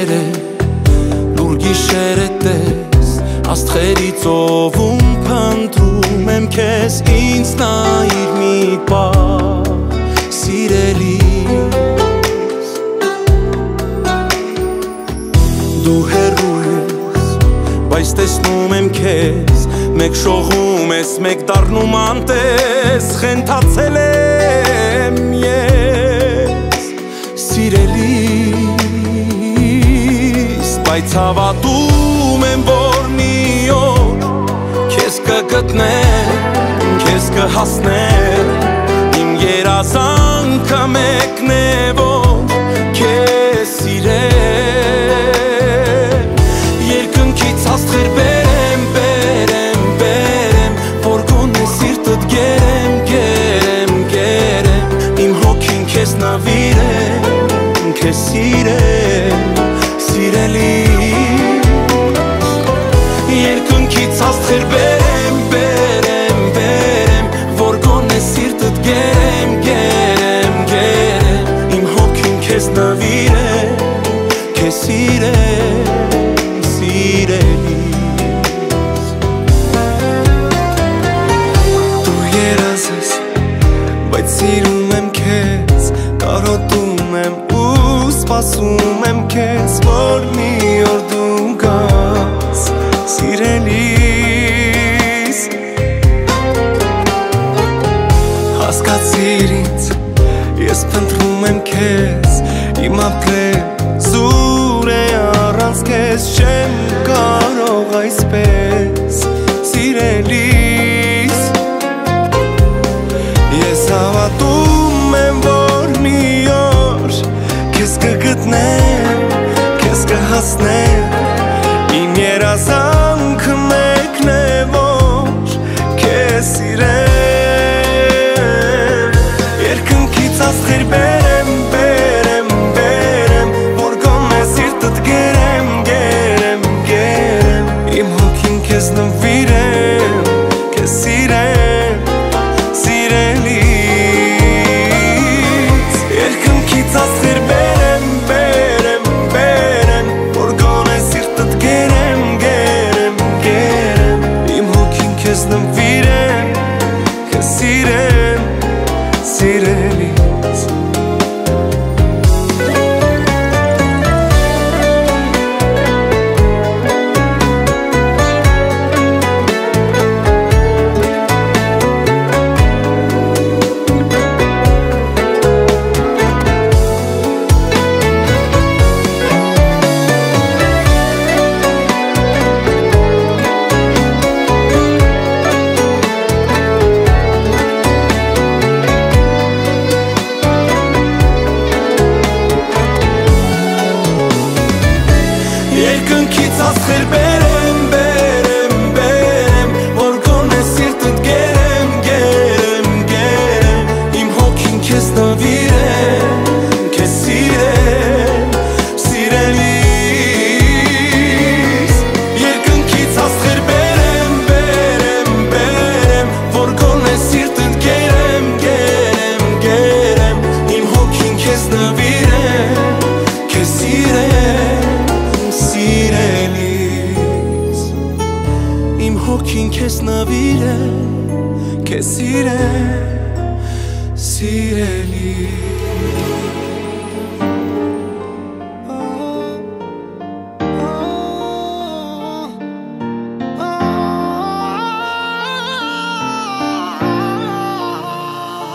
գիշերը լուր գիշերը տես աստղերի ծովում փնտրում եմ քեզ ինձ նայիր մի պահ սիրելիս դու հեռու ես բայց տեսնում եմ քեզ մեկ շողում ես մեկ դառնում անտես խենթացել եմ ես սիրելիս բայց հավատում եմ որ մի օր քեզ կգտնեմ քեզ կհասնեմ իմ երազանքը մեկն է որ քեզ սիրեմ երկնքից աստղեր բերեմ բերեմ բերեմ որ գոնե սիրտդ գերեմ գերեմ գերեմ իմ հոգին քեզ նվիրեմ քեզ սիրեմ սիրելիս երկնքից աստղեր բերեմ բերեմ բերեմ որ գոնե սիրտդ գերեմ գերեմ գերեմ իմ հոգին քեզ նվիրեմ քեզ սիրեմ սիրելիս դու երազ ես բայց սիրում եմ քեզ կարոտում եմ ու սպասում եմ քեզ որ մի օր դու գաս սիրելիս հասկացիր ինձ ես փնտրում եմ քեզ իմ ապրել զուր է առանց քեզ չեմ կարող այսպես սիրելիս ես հավատում եմ որ մի օր քեզ կգտնեմ քեզ կհասնեմ իմ երազանքը մեկն է որ քեզ սիրեմ երկնքից աստղեր բերեմ բերեմ բերեմ որ գոնե սիրտդ գերեմ գերեմ գերեմ իմ հոգին քեզ նվիրեմ քեզ սիրեմ սիրելիս երկնքից աստղեր բերեմ բերեմ բերեմ որ գոնե սիրտդ գերեմ գերեմ գերեմ իմ հոգին քեզ նվիրեմ քեզ սիրեմ սիրելիս երկնքից աստղեր բերեմ բերեմ բերեմ որ գոնե սիրտդ գերեմ գերեմ գերեմ իմ հոգին քեզ նվիրեմ քեզ սիրեմ սիրելիս երկնքից աստղեր բերեմ բերեմ բերեմ որ գոնե սիրտդ գերեմ գերեմ գերեմ իմ հոգին քեզ նվիրեմ քեզ սիրեմ սիրելիս իմ հոգին քեզ նվիրեմ քեզ սիրեմ սիրելիս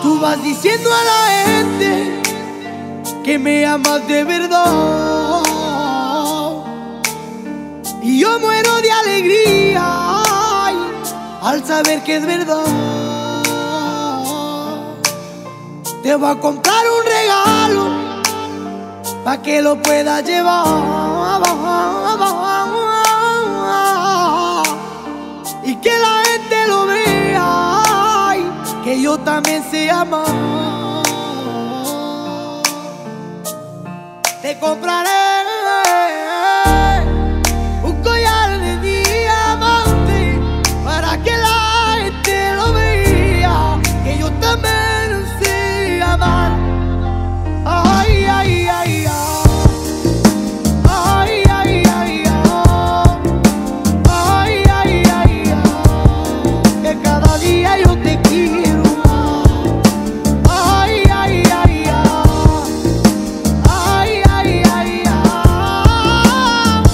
Tú vas diciendo a la gente que me amas de verdad y yo muero de alegría ay, al saber que es verdad. Te voy a comprar un regalo pa' que lo puedas llevar y que la gente lo vea ay, que yo también sé amar. Te compraré un collar de diamante para que la gente lo vea, que yo también sé amar. Ay, ay, ay, ay. Ay. día yo te quiero más. Ay, ay, ay, ay, ay, ay,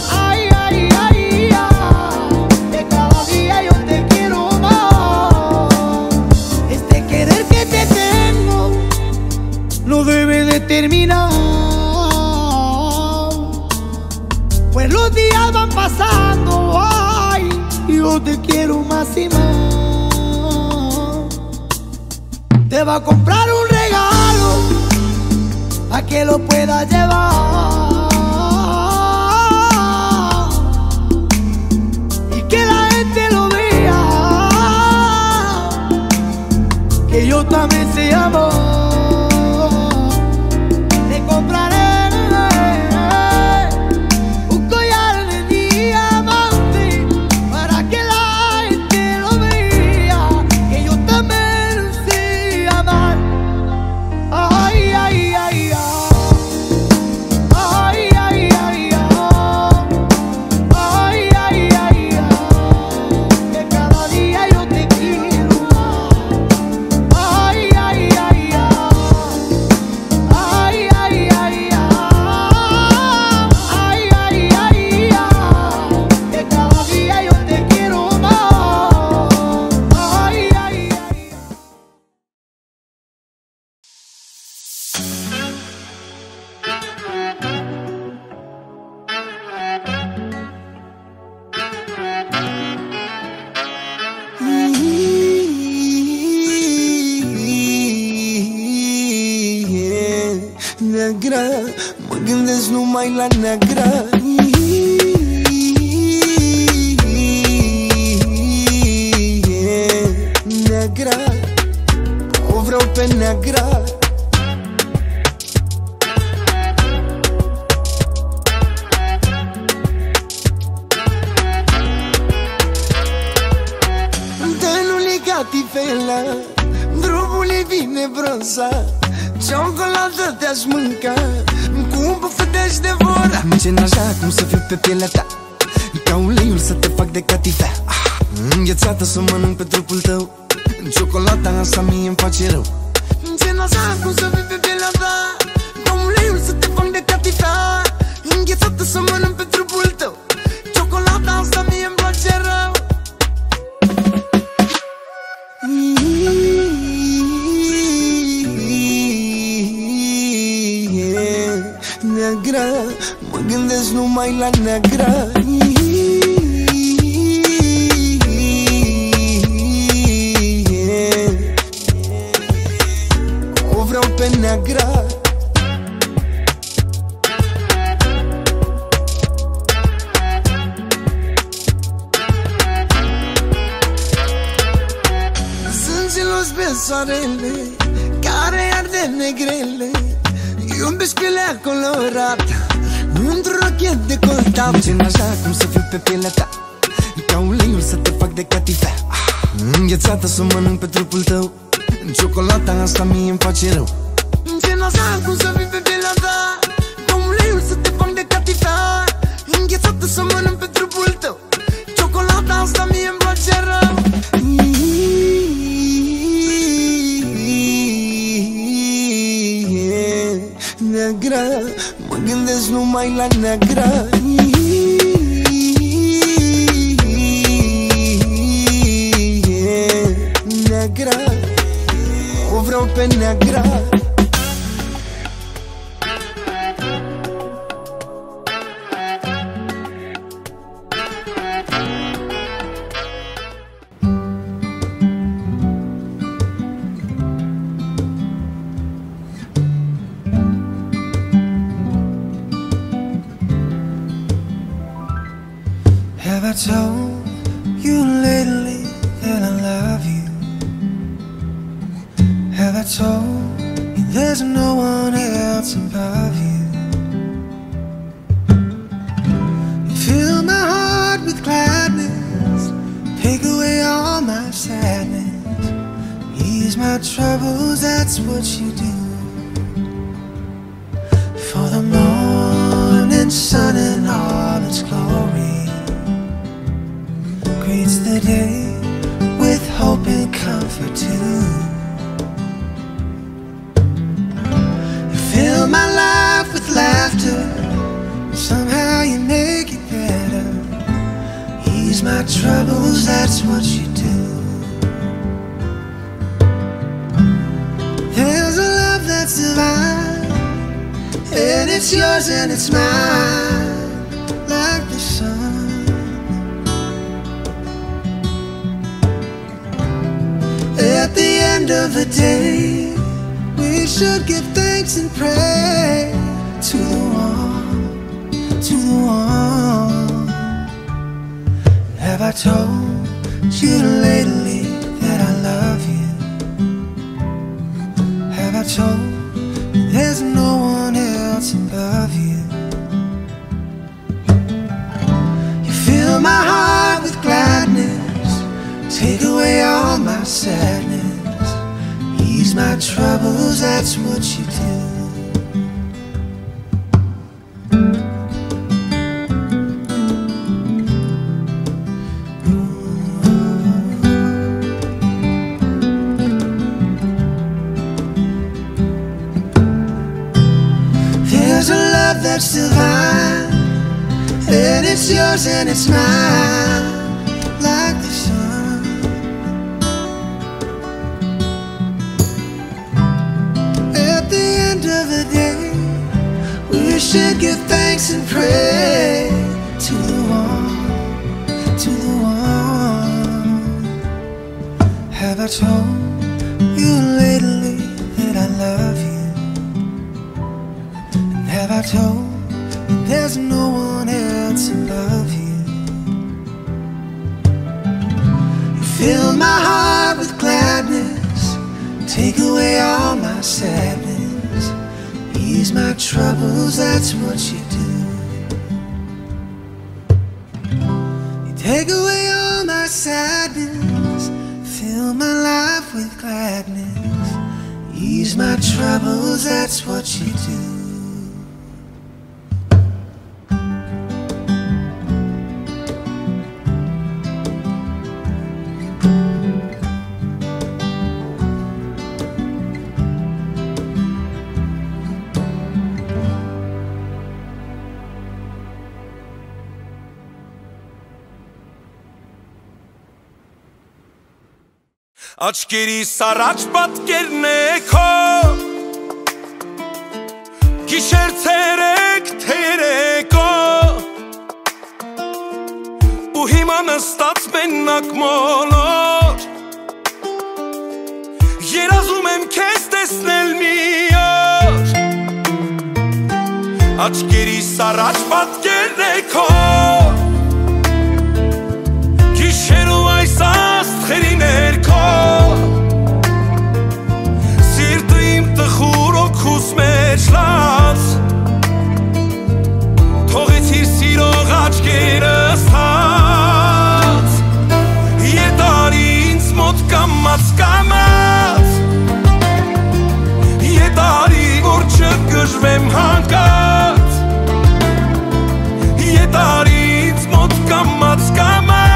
ay, ay, ay, ay, que cada día yo te quiero más. Este querer que te tengo no debe de terminar, pues los días van pasando, ay, y yo te quiero más y más. Te va a comprar un regalo a que lo puedas llevar y que la gente lo vea, que yo también se amo. Te compraré un collar de diamante para que la gente lo vea, que yo también sé amar. Ay, ay, ay, ay, ay, ay, ay, ay, ay, que cada día yo te quiero más. Ay, ay, ay, ay, ay, ay, ay, ay, ay, que cada día yo te quiero más. Ay, ay, ay. Negra, maganda nu mai la negra. Negra, o vreau pe negra. De nu negativela, drumul e bine bronzat. Ciocolată te-aș mânca cu bufetești de vor. Ce n-așa cum să fiu pe pielea ta, ca uleiul să te fac de catifea. Înghețată să mănânc pe trupul tău, ciocolata asta mie-mi face rău. Ce n-așa cum să fiu pe pielea ta, ca uleiul să te fac de catifea. Înghețată să mănânc pe trupul tău, ciocolata asta mie-mi place rău. Negra, mă gândesc numai la negra. O vreau pe negra. Sângelos pe soarele care arde negrele, iubesc pielea colorată într-un rochet decoltat. Ce n-așa cum să fiu pe pielea ta, ca uleiul să te fac de catifea. Înghețată să mănânc pe trupul tău, ciocolata asta mie-mi face rău. Ce n-așa cum să fiu pe pielea ta, ca uleiul să te fac de catifea. Înghețată să mănânc pe trupul tău, ciocolata asta mie-mi place rău. Negra, mă gândesc numai la negra. Negra, o vreau pe negra. Have I told you lately that I love you? Have I told you there's no one else above you? You fill my heart with gladness, take away all my sadness, ease my troubles, that's what you do. For the morning sun in all its glory greets the day with hope and comfort. Ease my troubles, that's what you do. There's a love that's divine, and it's yours and it's mine, like the sun. At the end of the day, we should give thanks and pray to the one, to the one. Have I told you lately that I love you? Have I told you there's no one else above you? You fill my heart with gladness, take away all my sadness, ease my troubles, that's what you do. There's a love that's divine, and it's yours and it's mine, like the sun. At the end of the day, we should give thanks and pray to the one, to the one. Have I told you lately that I love you? Have I told you there's no one else above you? You fill my heart with gladness, take away all my sadness, ease my troubles, that's what you do. You take away all my sadness, fill my life with gladness, ease my troubles, that's what you do. Աչքերիս առաջ պատկերն է քո, գիշեր ցերեկ թե երեկո, ու հիմա նստած մենակ մոլոր, երազում եմ քեզ տեսնել մի օր, աչքերիս առաջ պատկերն է քո, գիշերու այս աստղերի ներքո, սիրտը իմ տխուր օգուս մեջ լաց, թողեցիր սիրող աչքերս թաց, ետար ինձ մոտ կամաց կամաց, ետարի որ չգժվեմ հանկարծ, ետար ինձ մոտ կամաց կամաց,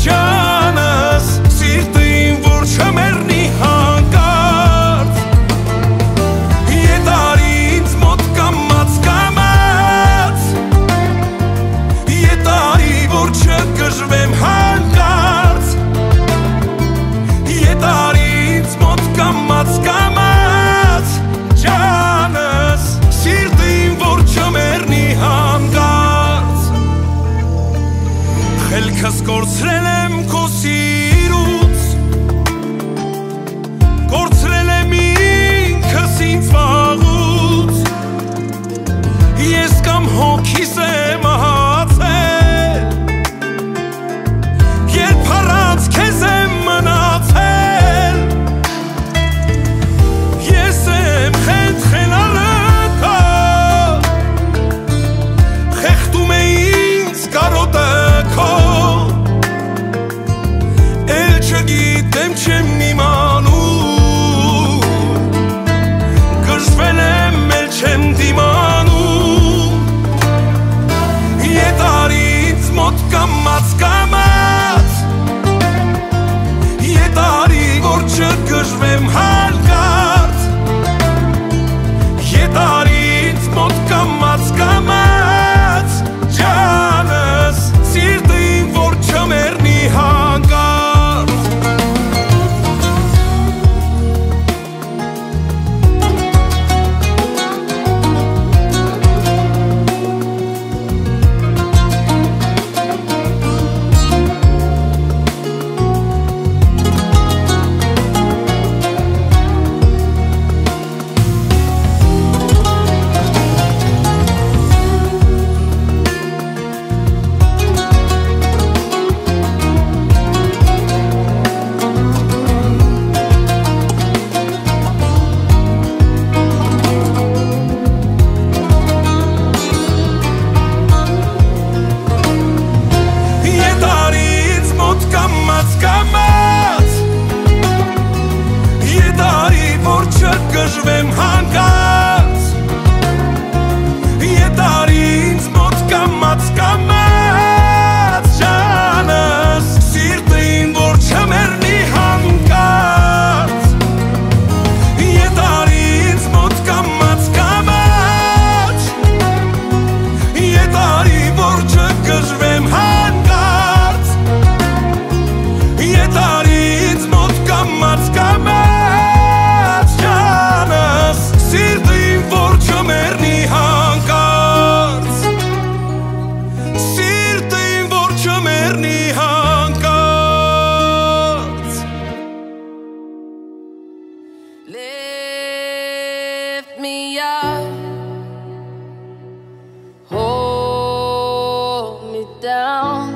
Ջանս, սիրտը իմ որ չմեռնի հանկարծ, ետար ինձ մոտ կամաց կամաց, ետարի որ չգժվեմ հանկարծ, ետար ինձ մոտ կամաց կամաց, Ջանս, սիրտը իմ որ չմեռնի հանկարծ, խելքս կորցրել եմ քո սիրուց, կորցրել եմ ինքս ինձ վաղուց, ես կամ հոգիս եմ հացել, երբ առանց քեզ եմ մնացել, ես եմ խենթխել առակա, խեղդում է ինձ կարոտը քո, չգիտեմ չեմ իմանում, գժվել եմ էլ չեմ դիմանում, ետար ինձ մոտ կամաց կամաց, ետարի որ չգժվեմ հանկարծ, ետար ինձ մոտ կամաց կամաց, Ջանս, սիրտը իմ որ Lift me up, hold me down,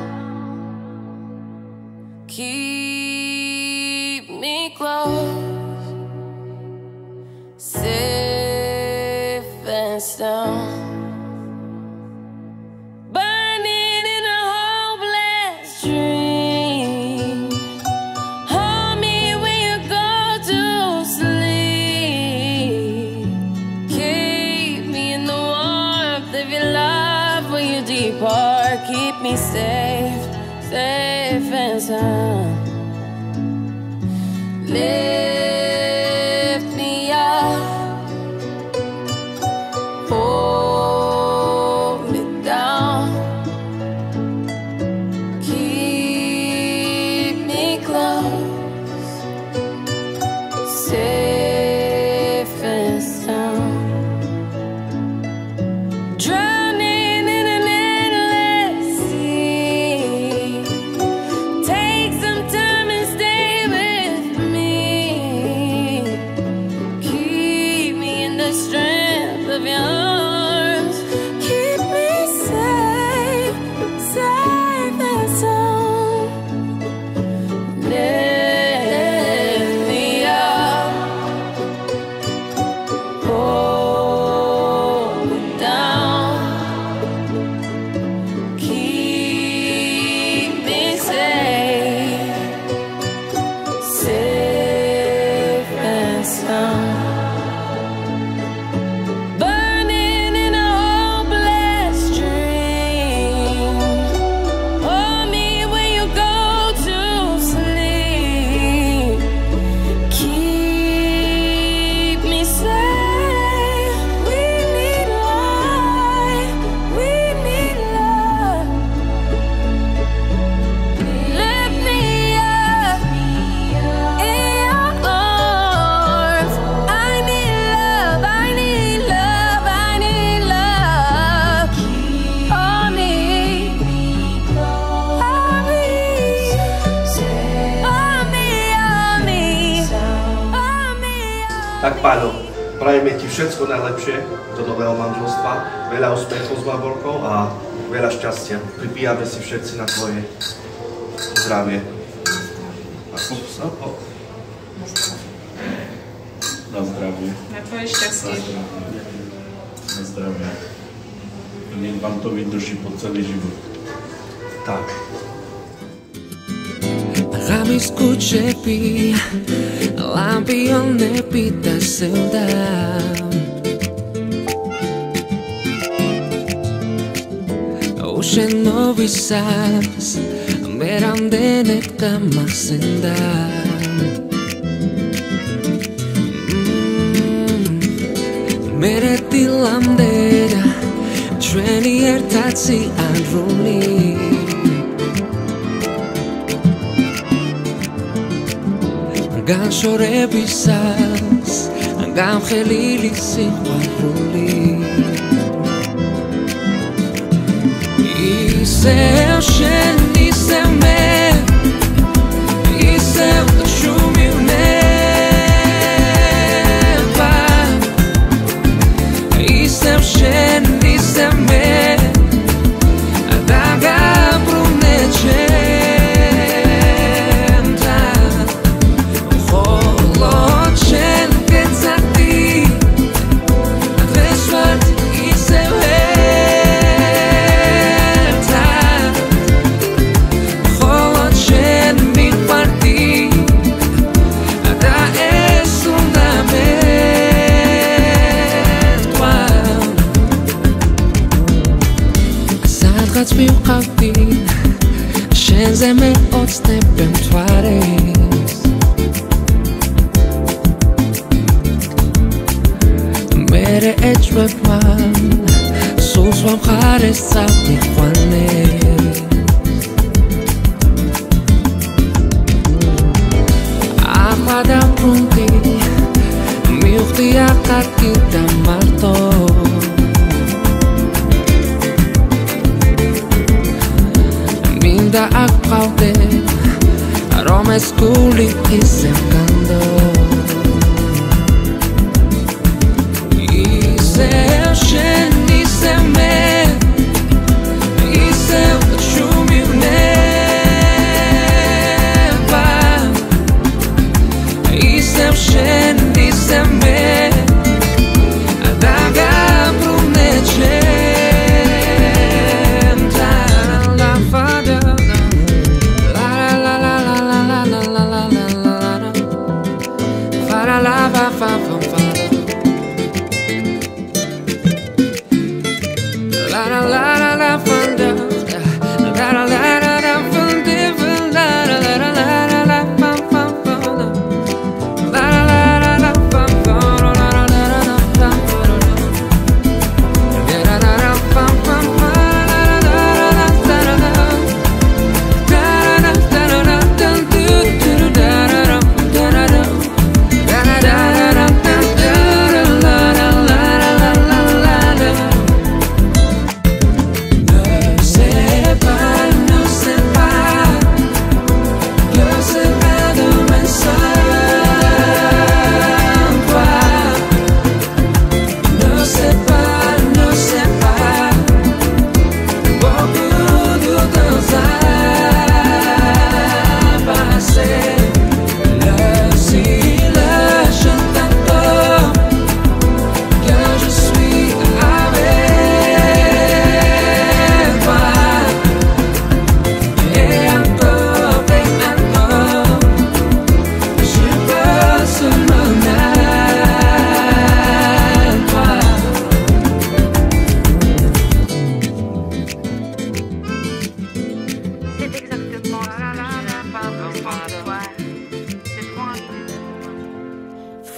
keep me close, safe and sound. Keep me safe, safe and sound. Lift me up, hold me down, keep me close, safe and sound. Tak Páľo, prajeme ti všetko najlepšie do nového manželstva, veľa úspechov s Baborkou a veľa šťastia. Pripíjame si všetci na tvoje zdravie. Na zdravie. Na tvoje šťastie. Na zdravie. Nech vám to vydrží po celý život. Tak. Rami skučepi, lampion ne pita se udam. Uše novi sas, meram denet kama sendam. Mere tilam deda, treni ertaci andruni. גם שורה ביסס, גם חלילי סיפרו לי איסר שניסר מת, איסר שומי ונפה איסר שניסר מת, אתה גם ברומנת מיוחדי שזה מאוד סטפים תוארס מראה את שבפמן סוס ומחרס צב נכוונס אחדם פרונטי מיוחדי אחרתי דמרתו da acqaude aroma sculi che sembrando nisem še, nisem me da ga prunečem. La fada, la la la la la la la la la la la, fada la fa fa fa fa, la la la la la fada, la la la la la fada, la la la la la la fa fa fa, la la la la la fa fa, la la la la la fa fa, la la la la fa fa, la la la la la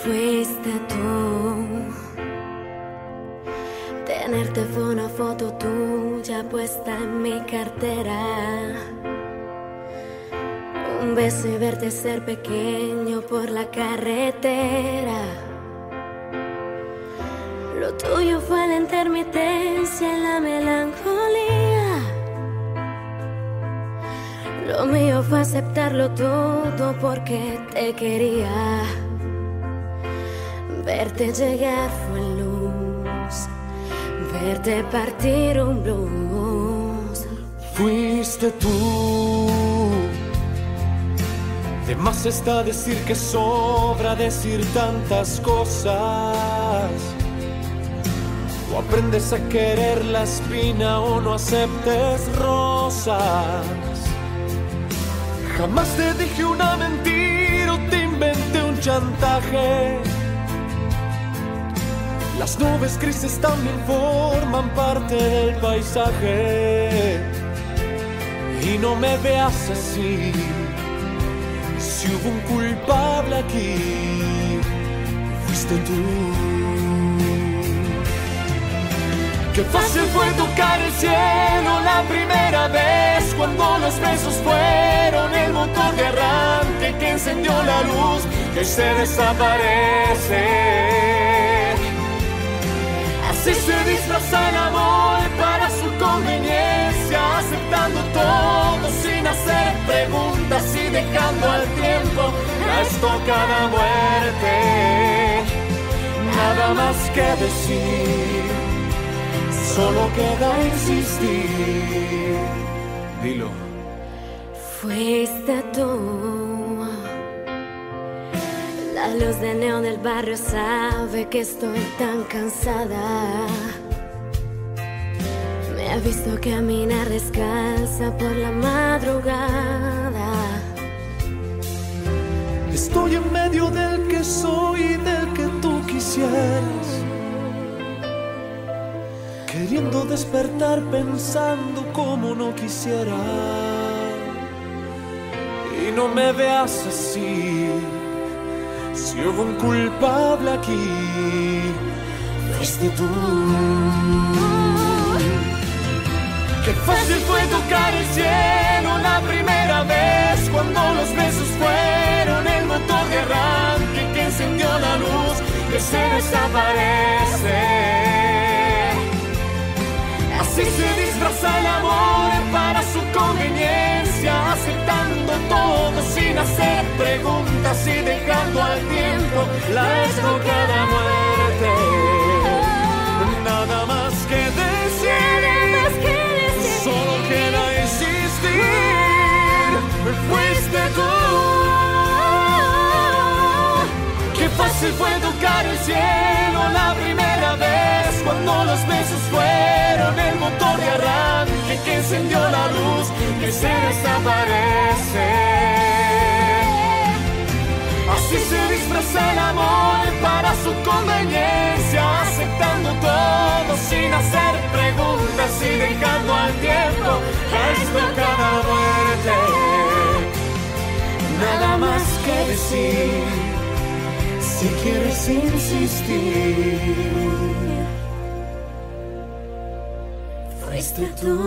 Fuiste tú. Tenerte fue una foto tuya puesta en mi cartera. Un beso y verte ser pequeño por la carretera. Lo tuyo fue la intermitencia y la melancolía. Lo mío fue aceptarlo todo porque te quería. Verte llegar fue luz, verte partir un blues. Fuiste tú. De más está decir que sobra decir tantas cosas. O aprendes a querer la espina o no aceptes rosas. Jamás te dije una mentira o te inventé un chantaje. Las nubes grises también forman parte del paisaje. Y no me veas así. Si hubo un culpable aquí, fuiste tú. Qué fácil fue tocar el cielo la primera vez, cuando los besos fueron el motor de arranque que encendió la luz que se desaparece. Así se disfraza el amor para su conveniencia, aceptando todo sin hacer preguntas y dejando al tiempo la estocada muerte. Nada más que decir, solo queda insistir. Dilo. Fuiste tú. La luz de neón del barrio sabe que estoy tan cansada. Me ha visto caminar descalza por la madrugada. Estoy en medio del que soy y del que tú quisieras, queriendo despertar pensando como no quisiera. Y no me veas así. Si hubo un culpable aquí, fuiste tú. Qué fácil fue tocar el cielo la primera vez, cuando los besos fueron el motor de arranque que encendió la luz que se desaparece. Así se disfraza el amor para su conveniencia, aceptando todo sin hacer preguntas y dejando al tiempo la estocada muerte. Nada más que decir, solo queda insistir. Fuiste tú. Así fue tocar el cielo la primera vez, cuando los besos fueron el motor de arranque que encendió la luz que se desaparece. Así se disfraza el amor para su conveniencia, aceptando todo sin hacer preguntas y dejando al tiempo esto cada muerte. Nada más que decir, si quieres insistir, fuiste tú.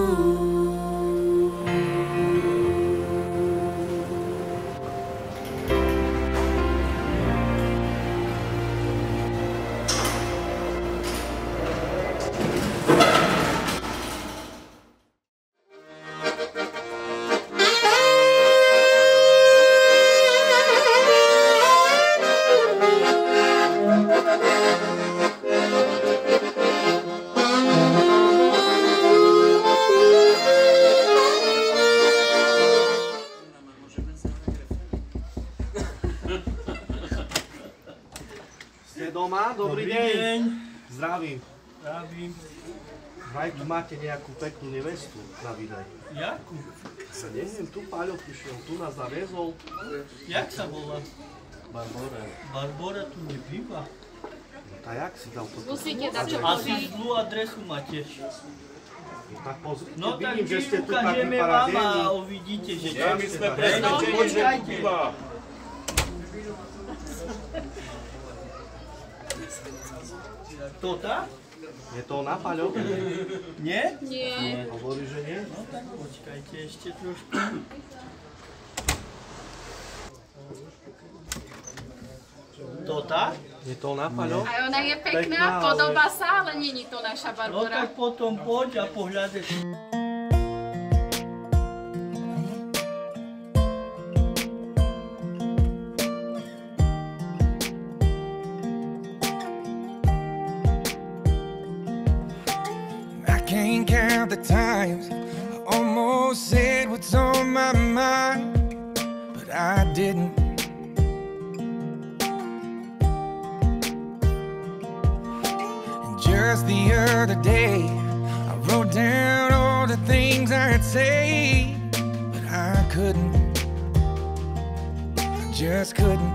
Ste doma? Dobrý deň. Zdravím. Zdravím. Vraj tu máte nejakú peknú nevestu na výdaj. Jakú? Neviem, tu Paľo prišiel, tu nás zaviezol. Jak sa volá? Barbora. Barbora tu nebýva. No tak jak si dal toto? Musíte dať čo Asi zlú adresu máte. No tak pozrite, No tak vidím, že ste tu tak ukážeme vám a vyparadení. uvidíte, že Ja, my sme No, presvedčení, že počkajte. Kuba. To tá? Je to ona, Paľo? Nie? Nie. Hovorí, že nie? No tak počkajte ešte trošku. To tá? Je to ona, Paľo? Aj ona je pekná, Pekná, ale- podobá sa, ale není to naša No Barbora. tak potom poď a pohľadaj. I can't count the times I almost said what's on my mind, but I didn't. And just the other day, I wrote down all the things I'd say, but I couldn't. I just couldn't.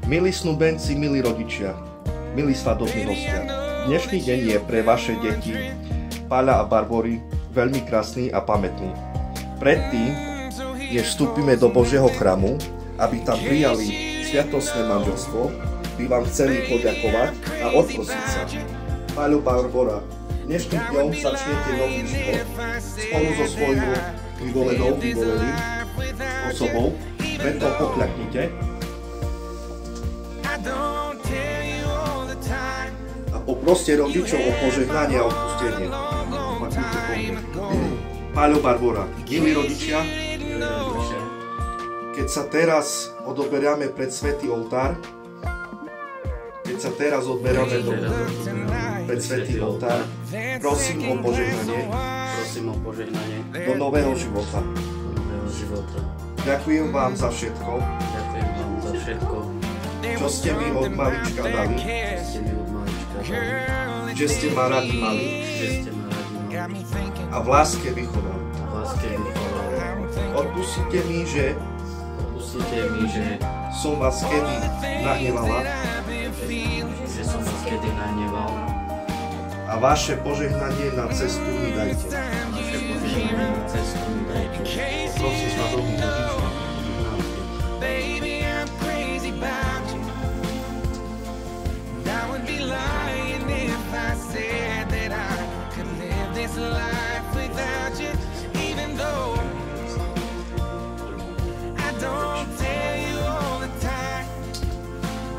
Milí snúbenci, milí rodičia, milí svadobní hostia, dnešný deň je pre vaše deti Paľa a Barbory veľmi krásny a pamätný. Predtým, než vstúpime do Božieho chramu, aby tam prijali sviatostné manželstvo, by vám chceli poďakovať a odprosiť sa. Paľo, Barbora, dnešným dňom začnete nový život spolu so svojou vyvoleným osobou, preto pokľaknite a poproste rodičov o požehnanie a odpustenie. Paľo, Barbora, milí rodičia, keď sa teraz odoberáme pred svätý oltár, pred svätý oltár, prosím o požehnanie do nového života. Ďakujem vám za všetko, čo ste mi od malička dali, že ste ma radi mali a v láske vychovali. Odpustite mi, že som vás kedy nahnevala a vaše požehnanie na cestu mi dajte. Prosím svadobný rodičov. Baby, I'm crazy about you. And I would be lying if I said that I could live this life without you, even though I don't tell you all the time.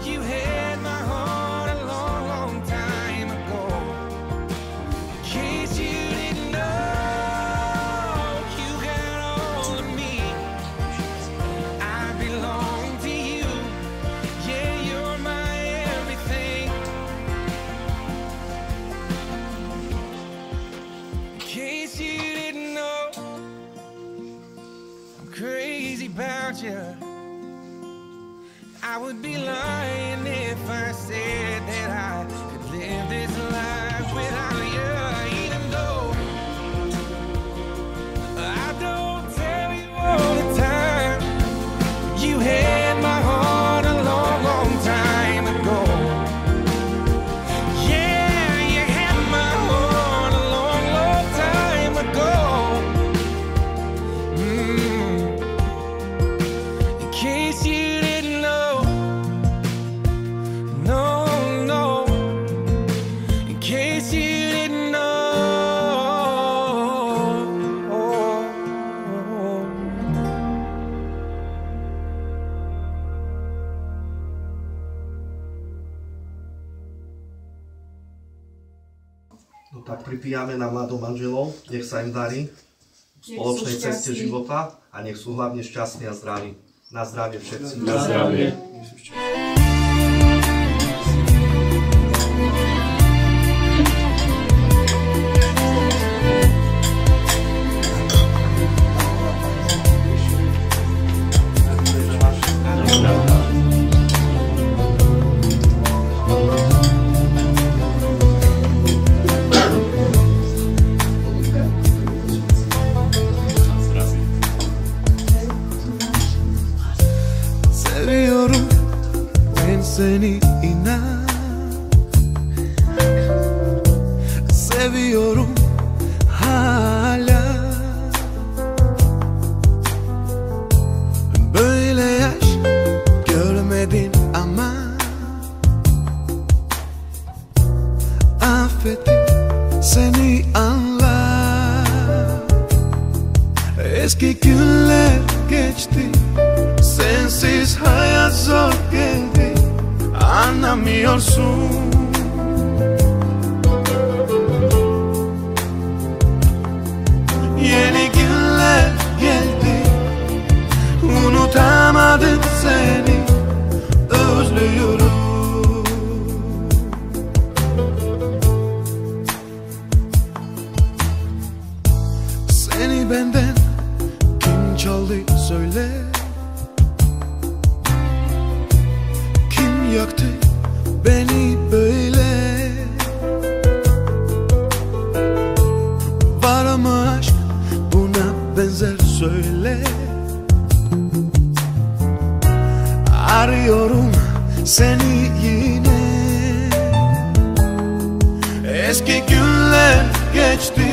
You had my heart a long, long time ago. In case you didn't know, you got all of me. lying if I said that I could live this life without you. Even though I don't tell you all the time, you had my heart a long, long time ago. Yeah, you had my heart a long, long time ago. In case you didn't know, no, no. In case you didn't know. No tak pripíjame na mladom manželov, nech sa im darí v spoločnej ceste života a nech sú hlavne šťastní a zdraví. Na zdravie všetci. Na zdravie. Seviyorum ben seni, inan. Seviyorum hala. Böyle yaş görmedin ama affettim seni, anla. Eski günler geçti, sensiz hayat zor geldi, anlamıyorsun. Yeni günler geldi, unutamadım seni, özlüyorum. Seni benden kim çaldı söyle. Kim yaktı beni böyle? Var mı aşk buna benzer söyle. Arıyorum seni yine. Eski günler geçti,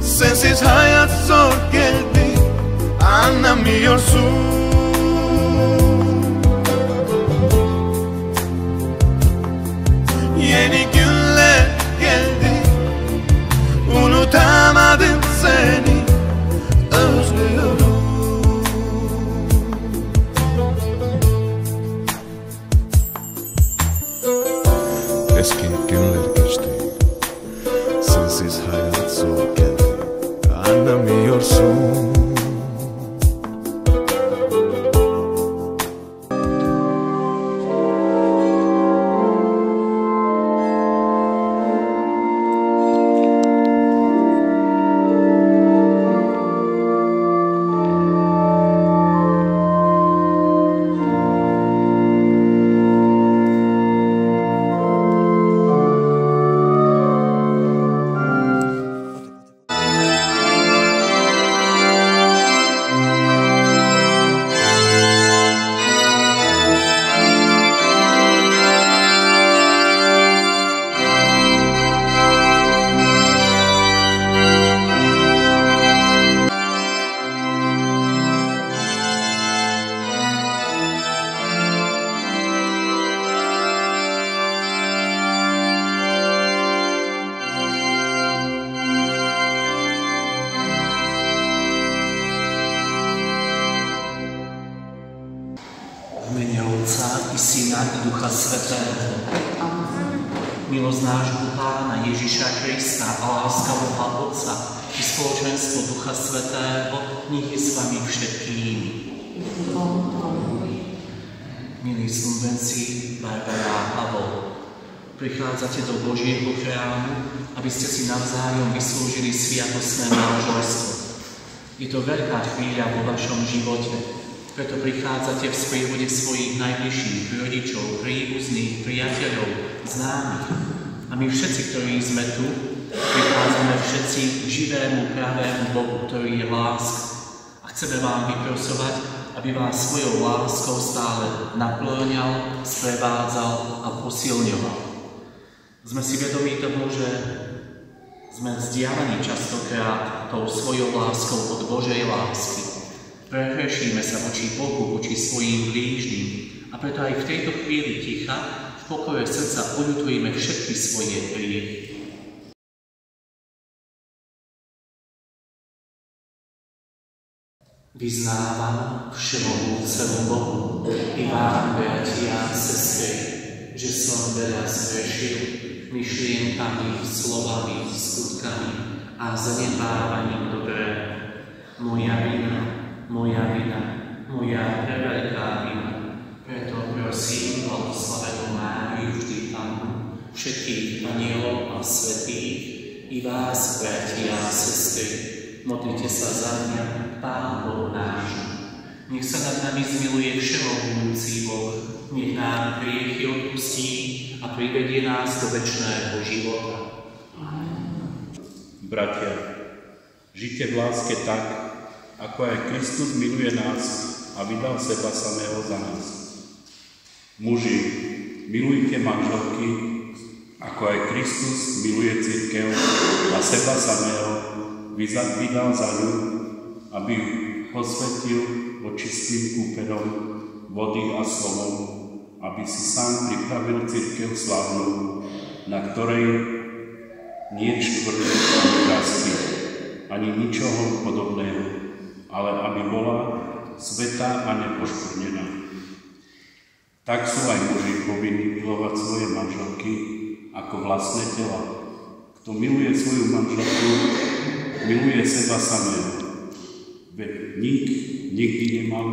sensiz hayat zor geldi, anlamıyorsun. Yeni günler geldi, unutamadım seni, özlüyorum. Eski günler geçti, sensiz hayat zor geldi, anlamıyorsun. i Syna i Ducha Svätého. Milosť nášho Pána Ježiša Krista a láska Boha Otca i spoločenstvo Ducha Svätého nech je s vami všetkými. Milí snúbenci Barbara a Pavol, prichádzate do Božieho chrámu, aby ste si navzájom vyslúžili sviatostné manželstvo. Je to veľká chvíľa vo vašom živote. Preto prichádzate v sprievode svojich najbližších rodičov, príbuzných, priateľov, známych. A my všetci, ktorí sme tu, prichádzame všetci k živému, pravému Bohu, ktorý je láska. A chceme vám vyprosovať, aby vás svojou láskou stále naplňal, sprevádzal a posilňoval. Sme si vedomí toho, že sme vzdialení častokrát tou svojou láskou od Božej lásky. Prehrešíme sa voči Bohu, voči svojim blížnym a preto aj v tejto chvíli ticha, v pokoje srdca uľutujeme všetky svoje hriechy. Vyznávam všemohúcemu Bohu i vám, bratia a sestry, že som veľa zhrešil myšlienkami, slovami, skutkami a zanedbávaním dobrého. Moja vina, moja preveľká vina. Preto prosím o oslavenú Máriu vždy Pannu, všetkých anielov a svätých, i vás, bratia a sestry, modlite sa za mňa, Pán Boh náš. Nech sa nad nami zmiluje všemohúci Boh, nech nám hriechy odpustí a privedie nás do večného života. Bratia, žite v láske tak, ako aj Kristus miluje nás a vydal seba samého za nás. Muži, milujte manželky, ako aj Kristus miluje cirkev a seba samého vydal za ňu, aby ju posvetil očistým kúpenom vody a slovom, aby si sám pripravil cirkev slávnu, na ktorej nie čtvrť krásky, ani ničoho podobného, ale aby bola svätá a nepoškvrnená. Tak sú aj muži povinní milovať svoje manželky ako vlastné tela. Kto miluje svoju manželku, miluje seba samého. Veď nikdy nemal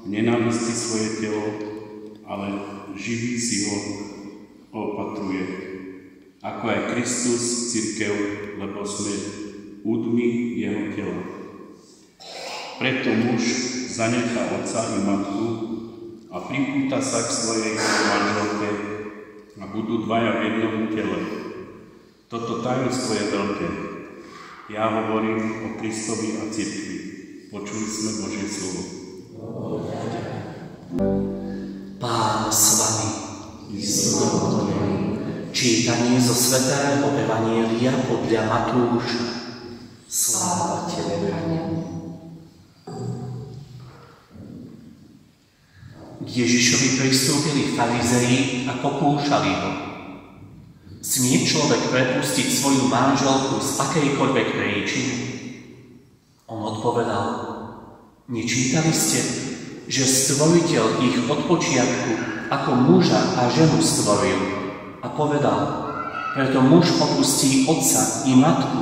v nenávisti svoje telo, ale živý si ho opatruje. Ako aj Kristus cirkev, lebo sme údmi jeho tela. Preto muž zanechá otca i matku a pripúta sa k svojej manželke a budú dvaja v jednom tele. Toto tajomstvo je veľké. Ja hovorím o Kristovi a cirkvi. Počuli sme Božie slovo. Pán s vami. Čítanie zo svätého Evanjelia podľa Matúša. Sláva Tebe, Pane. K Ježišovi pristúpili farizei a pokúšali ho. Smie človek prepustiť svoju manželku z akejkoľvek príčiny? On odpovedal, nečítali ste, že stvoriteľ ich od počiatku ako muža a ženu stvoril a povedal, preto muž opustí otca i matku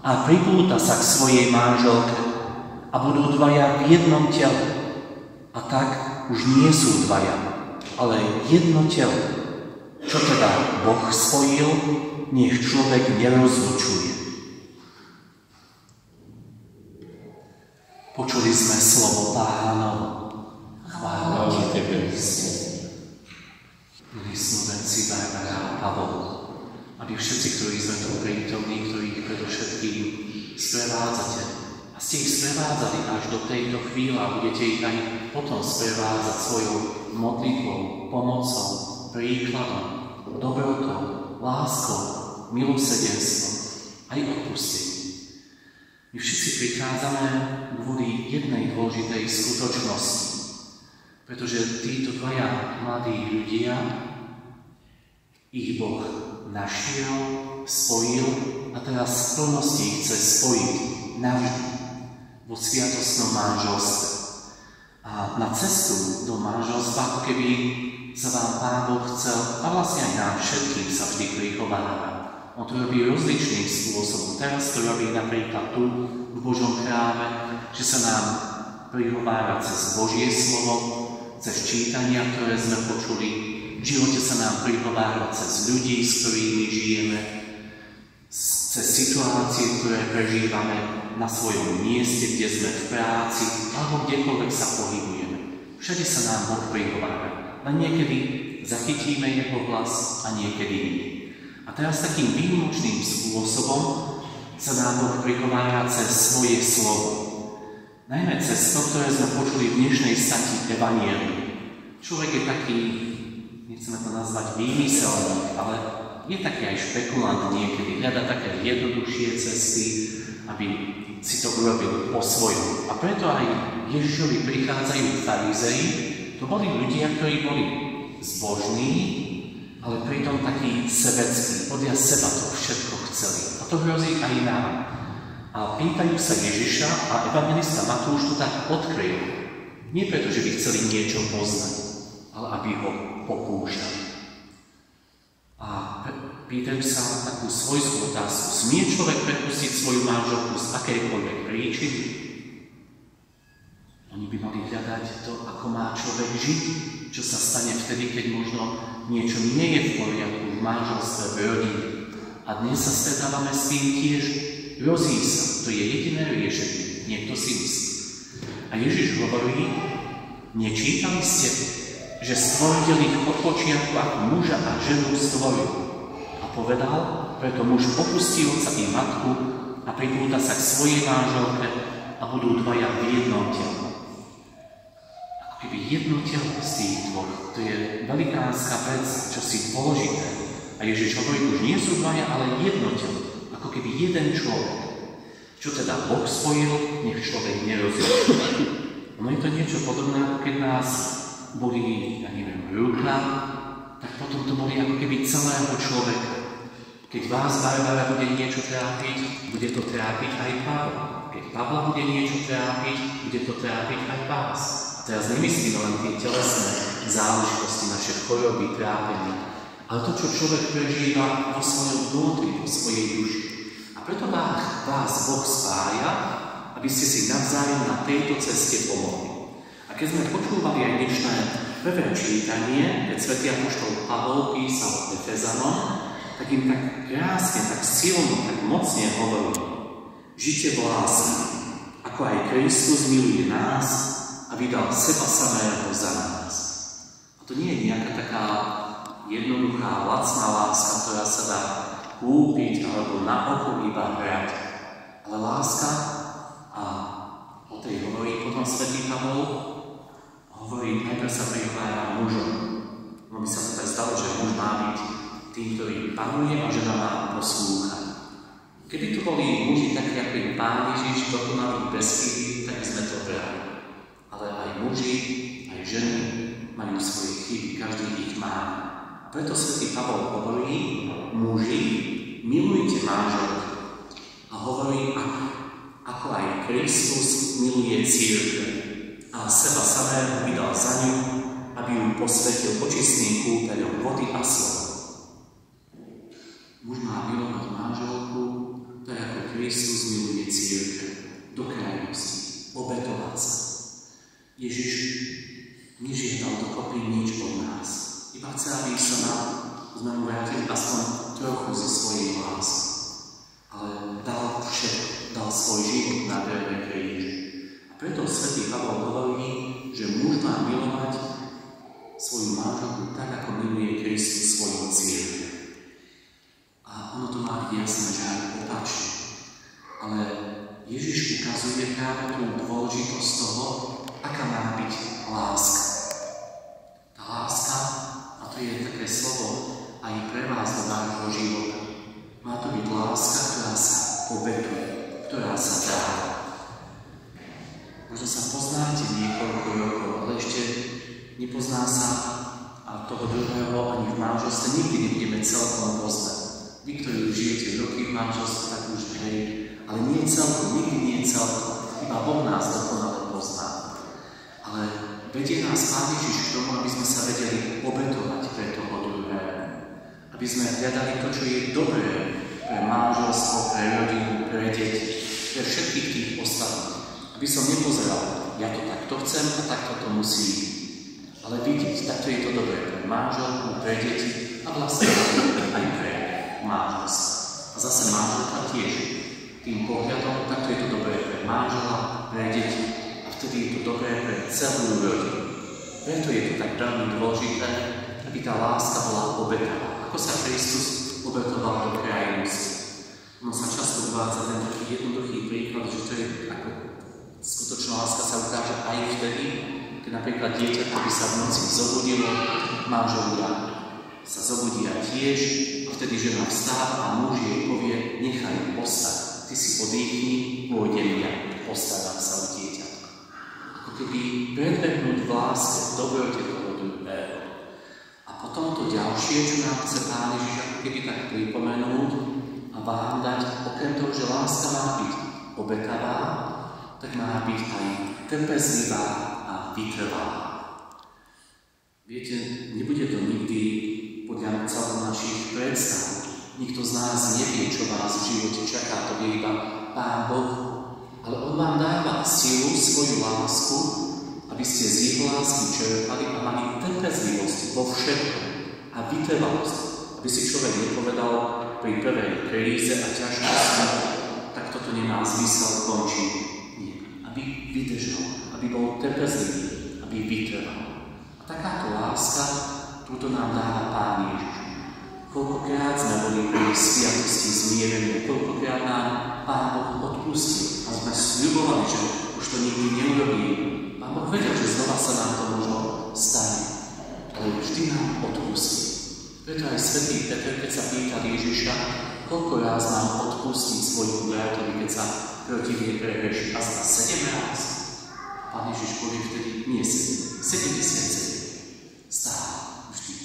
a pripúta sa k svojej manželke a budú dvaja v jednom tele. A tak už nie sú dvaja, ale jedno telo. Čo teda Boh spojil, nech človek nerozlučuje. Počuli sme slovo Pánovo. Chvála Tebe, Kriste. Milí snúbenci Barbara a Pavol, aby všetci, ktorí sme tu prítomní, ktorých predovšetkým sprevádzate, a ste ich sprevádzali až do tejto chvíle a budete ich aj potom sprevádzať svojou modlitbou, pomocou, príkladom, dobrotou, láskou, milosrdenstvom, aj odpustením. My všetci prichádzame kvôli jednej dôležitej skutočnosti, pretože títo dvaja mladí ľudia, ich Boh našiel, spojil a teraz v plnosti chce spojiť navždy vo sviatostnom manželstve. A na cestu do manželstva, ako keby sa vám Pán Boh chcel, a vlastne aj nám všetkým sa vždy prihovára. On to robí rozličným spôsobom. Teraz to robí napríklad tu, v Božom chráme, že sa nám prihovára cez Božie slovo, cez čítania, ktoré sme počuli. V živote sa nám prihovára cez ľudí, s ktorými žijeme, cez situácie, ktoré prežívame na svojom mieste, kde sme v práci, alebo kdekoľvek sa pohybujeme. Všade sa nám Boh prihovára. Len niekedy zachytíme jeho hlas a niekedy nie. A teraz takým výnimočným spôsobom sa nám Boh prihovára cez svoje slovo. Najmä cez to, ktoré sme počuli v dnešnej stati Evangelium. Človek je taký, nechceme to nazvať výmyselník, ale je taký aj špekulant niekedy. Hľada také jednoduchšie cesty, aby si to urobil po svojom. A preto aj Ježišovi prichádzajú farizei. To boli ľudia, ktorí boli zbožní, ale pritom takí sebeckí. Podľa seba to všetko chceli. A to hrozí aj nám. A pýtajú sa Ježiša a evangelista Matúš to tak odkryl. Nie preto, že by chceli niečo poznať, ale aby ho pokúšali. A pýtajú sa takú svojskú otázku. Smie človek prepustiť svoju manželku z akejkoľvek príčiny? Oni by mali hľadať to, ako má človek žiť, čo sa stane vtedy, keď možno niečo nie je v poriadku v manželstve, v rodine. A dnes sa stretávame s tým tiež. Rozíď sa, to je jediné riešenie. Niekto si myslí. A Ježiš hovorí, nečítali ste, že stvoriteľ ich od počiatku ako muža a ženu stvoril. A povedal, preto muž opustí otca i matku a pripúta sa k svojej manželke a budú dvaja v jednom telu. Ako keby jedno telo z tých dvoch, to je velikánska vec, čo si dôležité. A Ježiš hovorí, už nie sú dvaja, ale jedno telo. Ako keby jeden človek. Čo teda Boh spojil, nech človek nerozlišuje. No je to niečo podobné, ako keď nás boli, ja neviem, ruka, tak potom to boli ako keby celého človeka. Keď vás, Barbara, bude niečo trápiť, bude to trápiť aj Pavla. Keď Pavla bude niečo trápiť, bude to trápiť aj vás. A teraz nemyslíme len tie telesné záležitosti, naše choroby, trápenia, ale to, čo človek prežíva vo svojom vnútri, vo svojej duši. A preto vás Boh spája, aby ste si navzájom na tejto ceste pomohli. A keď sme počúvali aj dnešné prvé čítanie, keď svätý apoštol Pavol písal Efezanom, tak im tak krásne, tak silno, tak mocne hovorí: žite v láske, ako aj Kristus miluje nás a vydal seba samého za nás. A to nie je nejaká taká jednoduchá, lacná láska, ktorá sa dá kúpiť alebo na oko iba hrať. Ale láska, a o tej hovorí potom svätý Pavol, hovorí, najprv sa prihovára mužom. No by sa to tak zdalo, že muž má byť tým, ktorý panuje a žena má poslúchať. Keby tu boli muži takí, ako je Pán Ježiš, dokonalí bez chyby, tak by sme to brali. Ale aj muži, aj ženy majú svoje chyby, každý ich má. A preto svätý Pavol hovorí, muži, milujte manželky. A hovorí, ako aj Kristus miluje cirkev a seba samého vydal za ňu, aby ju posvetil očistným kúpeľom vody a slova. Muž má milovať manželku, tak ako Kristus miluje cirkev, do krajnosti, obetovať sa. Ježiš nežiadal dokopy nič od nás, iba chce, aby sa nám sme mu vrátili aspoň trochu zo svojej lásky. Ale dal všetko, dal svoj život na verné kríže. A preto svätý Pavol hovorí, že muž má milovať svoju manželku tak, ako miluje Kristus svoju cirkev. A ono to má byť jasné, že aj opačne. Ale Ježiš ukazuje práve tú dôležitosť toho, aká má byť láska. Tá láska, a to je také slovo aj pre vás do vášho života. Má to byť láska, ktorá sa obetuje, ktorá sa dá. Možno sa poznáte niekoľko rokov, ale ešte nepozná sa a toho druhého ani v manželstve nikdy nebudeme celkom poznať. Vy, ktorí už žijete roky v manželstve, tak už hej, ale nie celkom, nikdy nie celkom. Iba Boh nás dokonale pozná. Ale vedie nás Pán Ježiš k tomu, aby sme sa vedeli obetovať pre toho druhého. Aby sme hľadali to, čo je dobré pre manželstvo, pre rodinu, pre deti, pre všetkých tých ostatných. Aby som nepozeral, ja to takto chcem a takto to musí byť. Ale vidieť, takto je to dobré pre manželku, pre deti a vlastne aj pre manželstvo. A zase manželka tiež tým pohľadom, takto je to dobré pre manžela, pre deti a vtedy je to dobré pre celú rodinu. Preto je to tak veľmi dôležité, aby tá láska bola obetavá. Ako sa Kristus obetoval do krajnosti. Ono sa často uvádza ten taký jednoduchý príklad, že to je ako skutočná láska sa ukáže aj vtedy, keď napríklad dieťa, ktoré sa v noci zobudilo, manželia sa zobudia tiež a vtedy žena vstáva a muž jej povie, nechaj ostať, ty si podýchni, pôjdem ja, postarám sa o dieťa. Ako keby predbehnúť v láske, dobrote toho druhého. A potom to ďalšie, čo nám chce Pán Ježiš ako keby tak pripomenúť a vám dať, okrem toho, že láska má byť obetavá, tak má byť aj trpezlivá a vytrvalá. Viete, nebude to nikdy podľa celom našich predstav. Nikto z nás nevie, čo vás v živote čaká, to vie iba Pán Boh. Ale On vám dáva silu, svoju lásku, aby ste z jeho lásky čerpali a mali trpezlivosť vo všetkom a vytrvalosť, aby si človek nepovedal pri prvej kríze a ťažkosti, tak toto nemá zmysel, končí. Nie. Aby vydržal, aby bol trpezlivý, aby vytrval. A takáto láska, túto nám dáva Pán Ježiš. Koľkokrát sme boli pri sviatosti zmierenia, koľkokrát nám Pán Boh odpustil a sme sľubovali, že už to nikdy neurobíme. Pán Boh vedel, že znova sa nám to možno stane, ale vždy nám odpustil. Preto aj svätý Peter, keď sa pýtal Ježiša, koľko ráz mám odpustiť svojmu bratovi, keď sa proti mne prehreší, a zda 7 ráz. Pán Ježiš povie vtedy, nie 7, 77. Stále, vždy.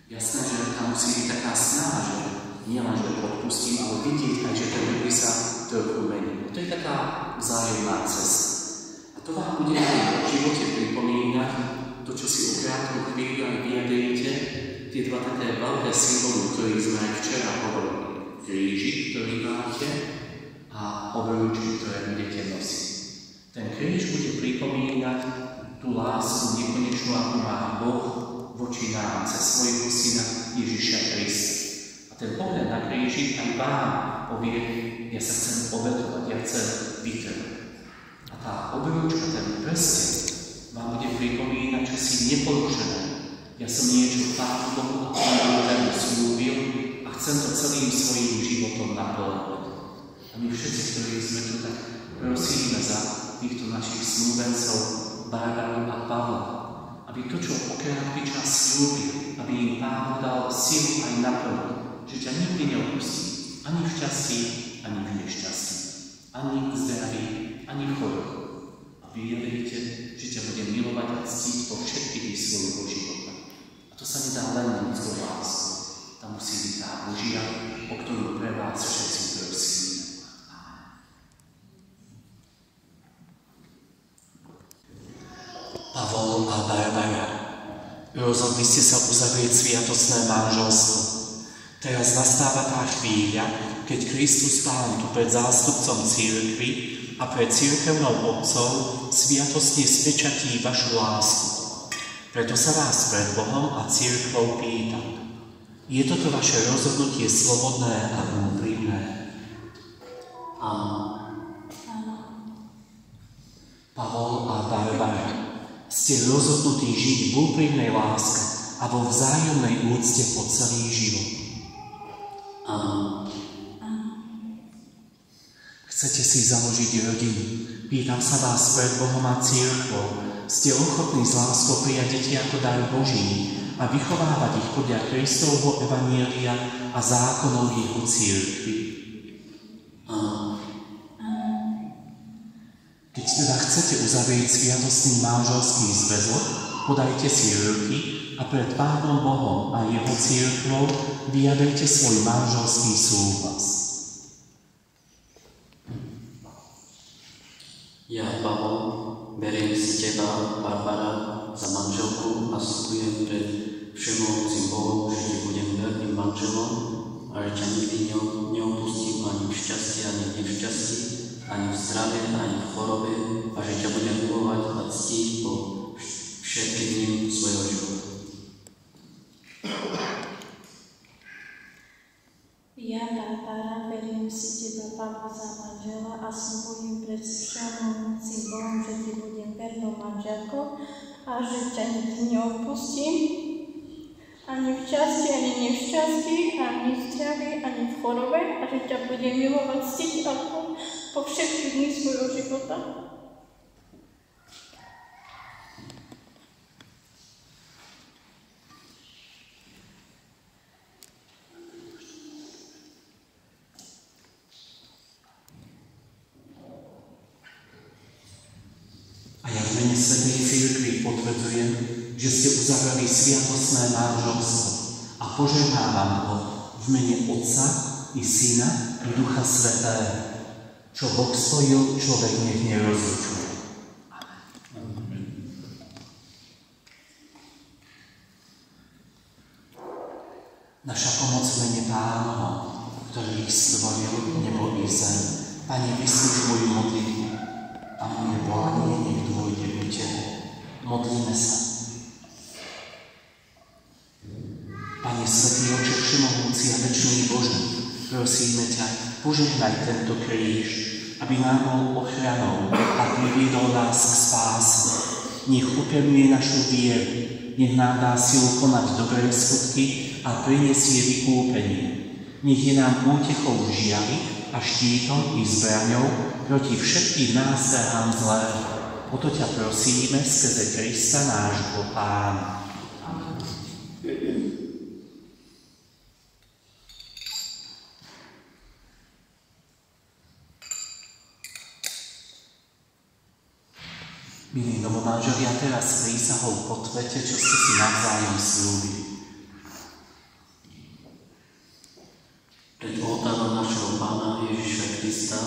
Jasné, že tam musí byť taká snaha, že nie len, že odpustím, ale vidieť aj, že ten druhý sa trochu mení. To je taká vzájomná cesta. A to vám bude aj v živote pripomínať, to, čo si o krátku chvíľu aj vyjadrite, tie dva také veľké symboly, ktorých sme aj včera hovorili. Krížik, ktorý máte, a obrúčky, ktoré budete nosiť. Ten kríž bude pripomínať tú lásku nekonečnú, ako má Boh voči nám cez svojho syna Ježiša Krista. A ten pohľad na krížik aj vám povie, ja sa chcem obetovať, ja chcem vytrvať. A tá obrúčka, ten prsteň, vám bude pripomínať, že si neporušené. Ja som niečo Pánu Bohu a Pánu Bohu slúbil a chcem to celým svojím životom naplňať. A my všetci, ktorí sme tu, tak prosíme za týchto našich snúbencov Bárbara a Pavla, aby to, čo o krátky čas slúbil, aby im Pán dal silu aj naplniť, že ťa nikdy neopustí, ani v šťastí, ani v nešťastí, ani v zdraví, ani v chorobe. A vy viete, že ťa bude milovať a ctiť po všetkých svojho života. A to sa nedá len ľudskou láskou. Tam musí byť tá Božia, o ktorú pre vás všetci prosíme. Pavol a Barbara, rozhodli ste sa uzavrieť sviatostné manželstvo. Teraz nastáva tá chvíľa, keď Kristus Pán tu pred zástupcom cirkvi a pred cirkevnou obcov sviatostne spečatí vašu lásku. Preto sa vás pred Bohom a cirkvou pýtam. Je toto vaše rozhodnutie slobodné a úprimné? Áno. Pavol a Barbara, ste rozhodnutí žiť v úprimnej láske a vo vzájomnej úcte po celý život. Áno. Chcete si založiť rodinu? Pýtam sa vás pred Bohom a cirkvou. Ste ochotní s láskou prijať deti ako dar Boží a vychovávať ich podľa Kristovho evanjelia a zákonov jeho cirkvi? Áno. Keď teda chcete uzavrieť sviatostný manželský zväzok, podajte si ruky a pred Pánom Bohom a jeho cirkvou vyjadrite svoj manželský súhlas. Ja, Pavol, beriem si teba, Barbara, za manželku a sľubujem pred všemohúcim Bohom, že ti budem verným manželom a že ťa nikdy neopustím ani v šťastí, ani v nešťastí, ani v zdrave, ani v chorobe a že ťa budem milovať a ctiť po všetky dni svojho života. Ja, Barbara, beriem si teba, Pavla, za manžela a sľubujem pred všemohúcim Bohom, že ti budem vernou manželkou a že ťa nikdy neopustím, ani v časti, ani nevšťastí, ani v zdraví, ani v chorobe, a že ťa budem milovať ctiť po všetkých dní svojho života. A ja v mene Svätej Cirkvi potvrdzujem, že ste uzavreli sviatostné manželstvo a požehnávam ho v mene Otca i Syna i Ducha Svätého. Čo Boh spojil, človek nech nerozlučuje. Amen. Naša pomoc v mene Pánovom, ktorý stvoril nebo i zem. Pane, vyslúž moju modlitbu a moje volanie nech dôjde ku Tebe. Modlíme sa. Pane, Svätý Oče všemohúci a večný Bože, prosíme ťa, požehnaj tento kríž, aby nám bol ochranou a priviedol nás k spáse. Nech upevňuje našu vieru, nech nám dá silu konať dobré skutky a prinesie vykúpenie. Nech je nám útechou v žiavi a štítom i zbraňou proti všetkým nástrahám zlého. O to ťa prosíme skrze Krista nášho Pána. Milí novomanželia, teraz prísahou potvrďte, čo ste si navzájom slúbili. Pred oltárom našeho Pána Ježiša Krista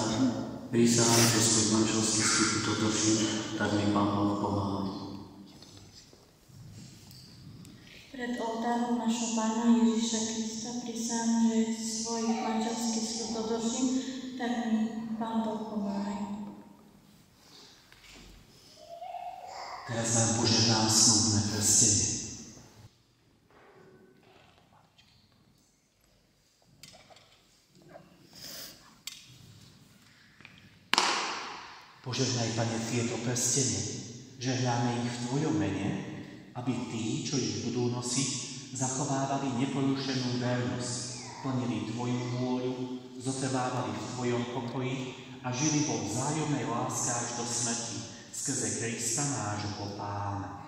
prísahám, že svoj manželský sľub dodržím, tak mi Pán Boh pomáha. Pred oltárom našho Pána Ježiša Krista prísahám, že svoj manželský sľub dodržím, tak mi Pán Boh pomáha. Teraz vám požehnám snúbne prstenie. Požehnaj, Pane, tieto prstenie. Žehnáme ich v Tvojom mene, aby tí, čo ich budú nosiť, zachovávali neporušenú vernosť, plnili Tvoju vôľu, zotrvávali v Tvojom pokoji a žili vo vzájomnej láske až do smrti, skrze Krista nášho Pána.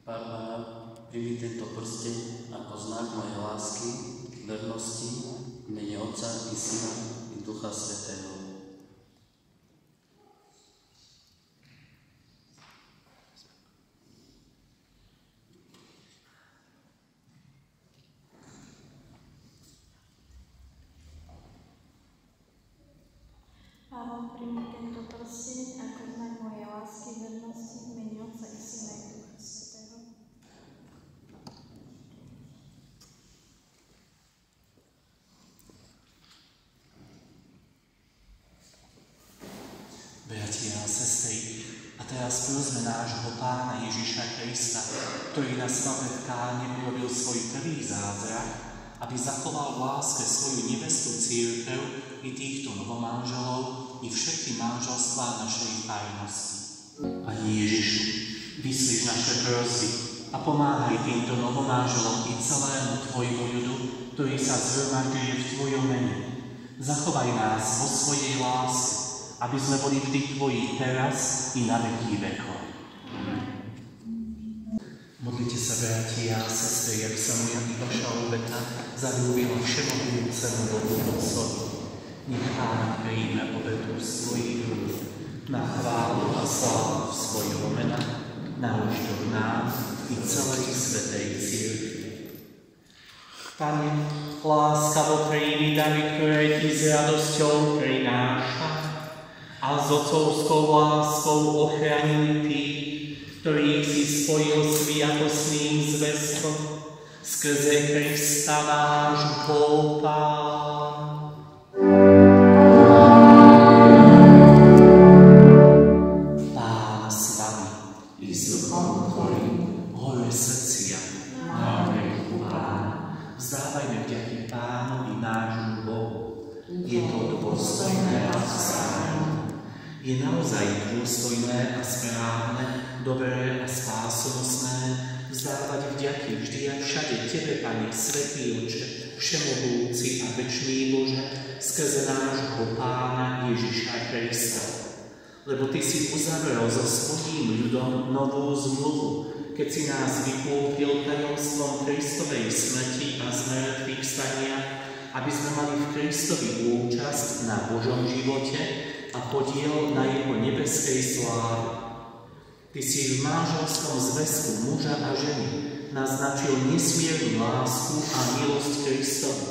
Barbara, príjmi tento prsteň ako znak mojej lásky, vernosti, v mene Otca i Syna i Ducha Svätého. Pávo, príjmi tento prsteň ako znak mojej lásky, vernosti, v mene Otca i Syna i Ducha Svätého. Bratia a sestry, a teraz prosme nášho Pána Ježiša Krista, ktorý na sväté tkáne urobil svoj prvý zázrak, aby zachoval v láske svoju nebestu cirkev i týchto novomanželov i všetky manželstvá našej farnosti. Pani Ježišu, vyslíš naše prosby a pomáhaj týmto novomanželom i celému Tvojmu ľudu, ktorý sa zhromažďuje v Tvojom mene. Zachovaj nás vo svojej láske, aby sme boli vždy Tvoji teraz i na veky vekov. Modlite sa, bratia a sestry, aby sa moja i vaša obeta zalúbila všemohúcemu Bohu Otcovi. Nech Pán príjme obetu z svojich rúk na chválu a slávu svojho mena, na účtok nám i celej svätej cirkvi. Pane, láskavo príjmi dary, ktoré Ti s radosťou prináša, a s otcovskou láskou ochránili tých, ktorých si spojil sviatostným zväzkom, skrze Krista nášho Pána. Pán s vami i s duchom tvojim, hore srdcia. Máme u Pána. Vzdávajme vďaky Pánovi nášmu Bohu. Je to dôstojné a správne. Je naozaj dôstojné a správne, dobré a spásonosné vzdávať vďaky vždy a všade Tebe, Pane, Svätý Otče, Všemohúci a večný Bože, skrze nášho Pána Ježiša Krista. Lebo Ty si uzavrel so svojím ľudom novú zmluvu, keď si nás vykúpil tajomstvom Kristovej smrti a zmrtvých stania, aby sme mali v Kristovi účasť na Božom živote a podiel na Jeho nebeskej sláve. Ty si v manželskom zväzku muža a ženy naznačil nesmiernu lásku a milosť Kristovu.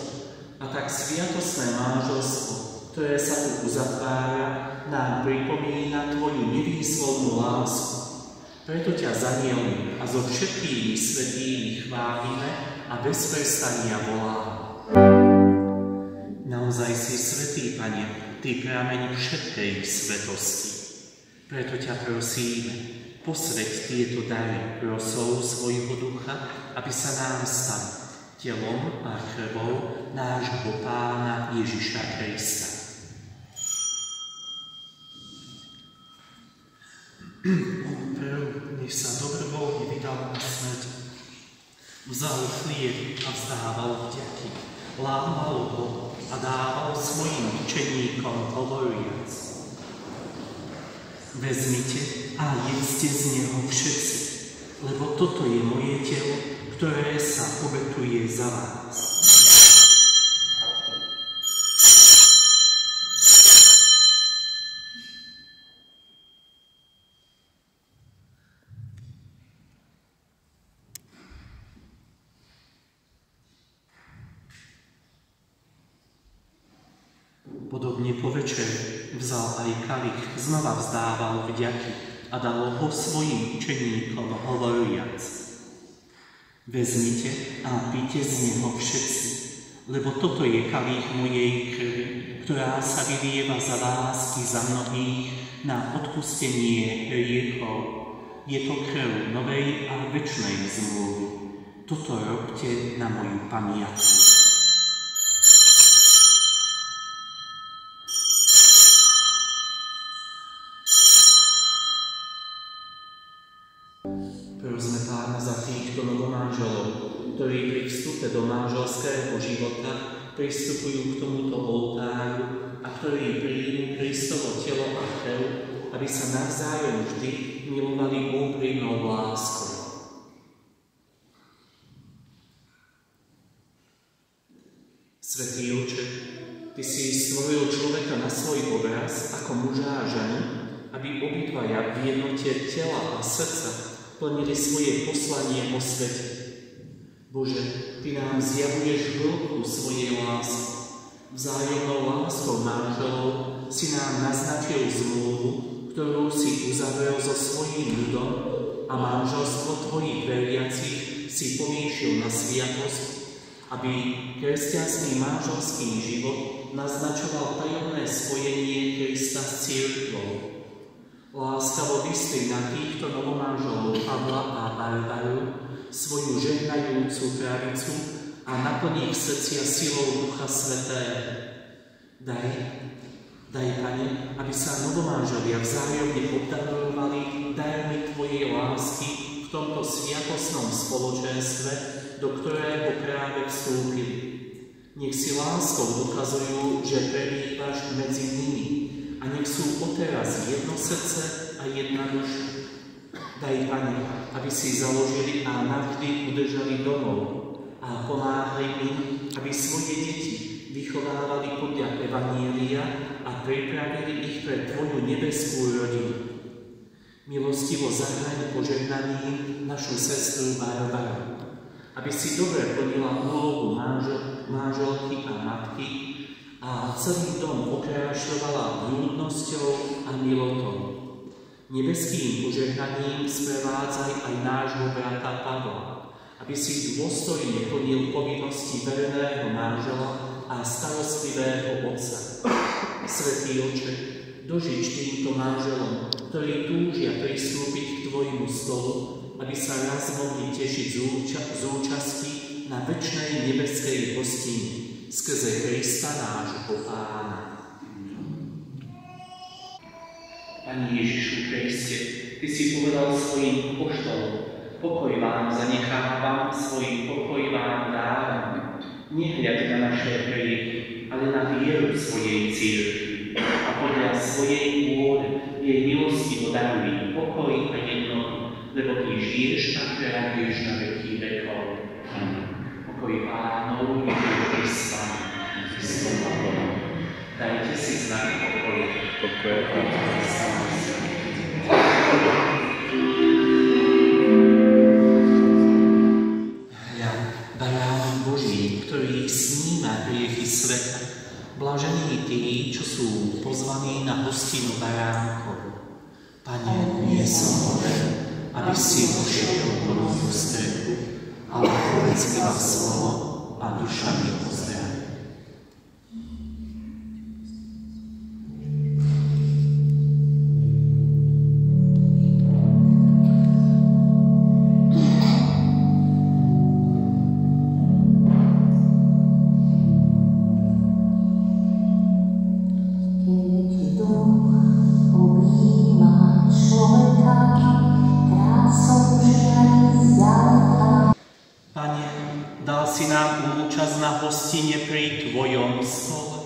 A tak sviatostné manželstvo, ktoré sa tu uzatvára, nám pripomína Tvoju nevýslovnú lásku. Preto ťa z anielmi a so všetkými svätými chválime a bez prestania voláme. Naozaj si svätý, Pane, Ty prameň všetkej svetosti. Preto ťa prosíme, posväť tieto dary rosou svojho ducha, aby sa nám stali telom a krvou nášho Pána Ježiša Krista. On prv, než sa dobrovoľne vydal na smrť, vzal chlieb a vzdával vďaky, lámal ho a dával svojim učeníkom hovoriac: Vezmite a jedzte z neho všetci, lebo toto je moje telo, ktoré sa obetuje za vás. Podobne po večeri vzal aj kalich, znova vzdával vďaky a dal ho svojim učeníkom hovoriac: Vezmite a píte z neho všetci, lebo toto je kalich mojej krvi, ktorá sa vylieva za lásky za mnohých na odpustenie hriechov. Je to krv novej a večnej zmluvy. Toto robte na moju pamiatku. Prosme Pána za týchto novomanželov, ktorí pri vstupe do manželského života pristupujú k tomuto oltáru a ktorí príjmu Kristovo telo a krv, aby sa navzájom vždy milovali úprimnou láskou. Svätý Otče, Ty si stvoril človeka na svoj obraz ako muža a ženu, aby obidvaja v jednote tela a srdca plnili svoje poslanie vo svete. Bože, Ty nám zjavuješ hĺbku svojej lásky. Vzájomnou láskou manželov si nám naznačil zmluvu, ktorú si uzavrel so svojím ľudom a manželstvo Tvojich veriacich si povýšil na sviatosť, aby kresťanský manželský život naznačoval tajomné spojenie Krista s cirkvou. Láskavo vystri na týchto novomanželov Pavla a Barbaru svoju žehnajúcu pravicu a naplní ich srdcia silou Ducha Svätého. Daj, Pane, aby sa novomanželia vzájomne obdarovali darmi Tvojej lásky v tomto sviatostnom spoločenstve, do ktorého práve vstúpili. Nech si láskou dokazujú, že prebývaš medzi nimi, a nech sú odteraz jedno srdce a jedna duša. Daj, Pane, aby si založili a navždy udržali domov a pomáhaj im, aby svoje deti vychovávali podľa Evanjelia a pripravili ich pre Tvoju nebeskú rodinu. Milostivo zahraň požehnaním našu sestru Barbaru, aby si dobre plnila úlohu manželky a matky a celý dom okrášľovala vľúdnosťou a milotou. Nebeským požehnaním sprevádzaj aj nášho brata Pavla, aby si dôstojne plnil povinnosti verného manžela a starostlivého otca. Svätý Oče, dožič týmto manželom, ktorí túžia pristúpiť k tvojmu stolu, aby sa raz mohli tešiť z účasti na večnej nebeskej hostine skrze Krista nášho Pána. Pani Ježišu Kriste, Ty si povedal svojim apoštolom: pokoj vám zanechávam, svoj pokoj vám dávam. Nehľaď na naše hriechy, ale na vieru svojej cirkvi. A podľa svojej vôle jej milosti daruj pokoj a jednotu, lebo Ty žiješ a kráľuješ na veky vekov. Pokoj Pánov je vždy s vami. Dajte si znak pokoja. Pokoj Pánov. Barán Boží, ktorý sníma hriechy sveta, blažení tí, čo sú pozvaní na hostinu baránkov. Pane, nie som hoden, aby si vošiel do moju strechu, ale povedz iba slovo a duša mi pozdraví. Pri tvojom stole.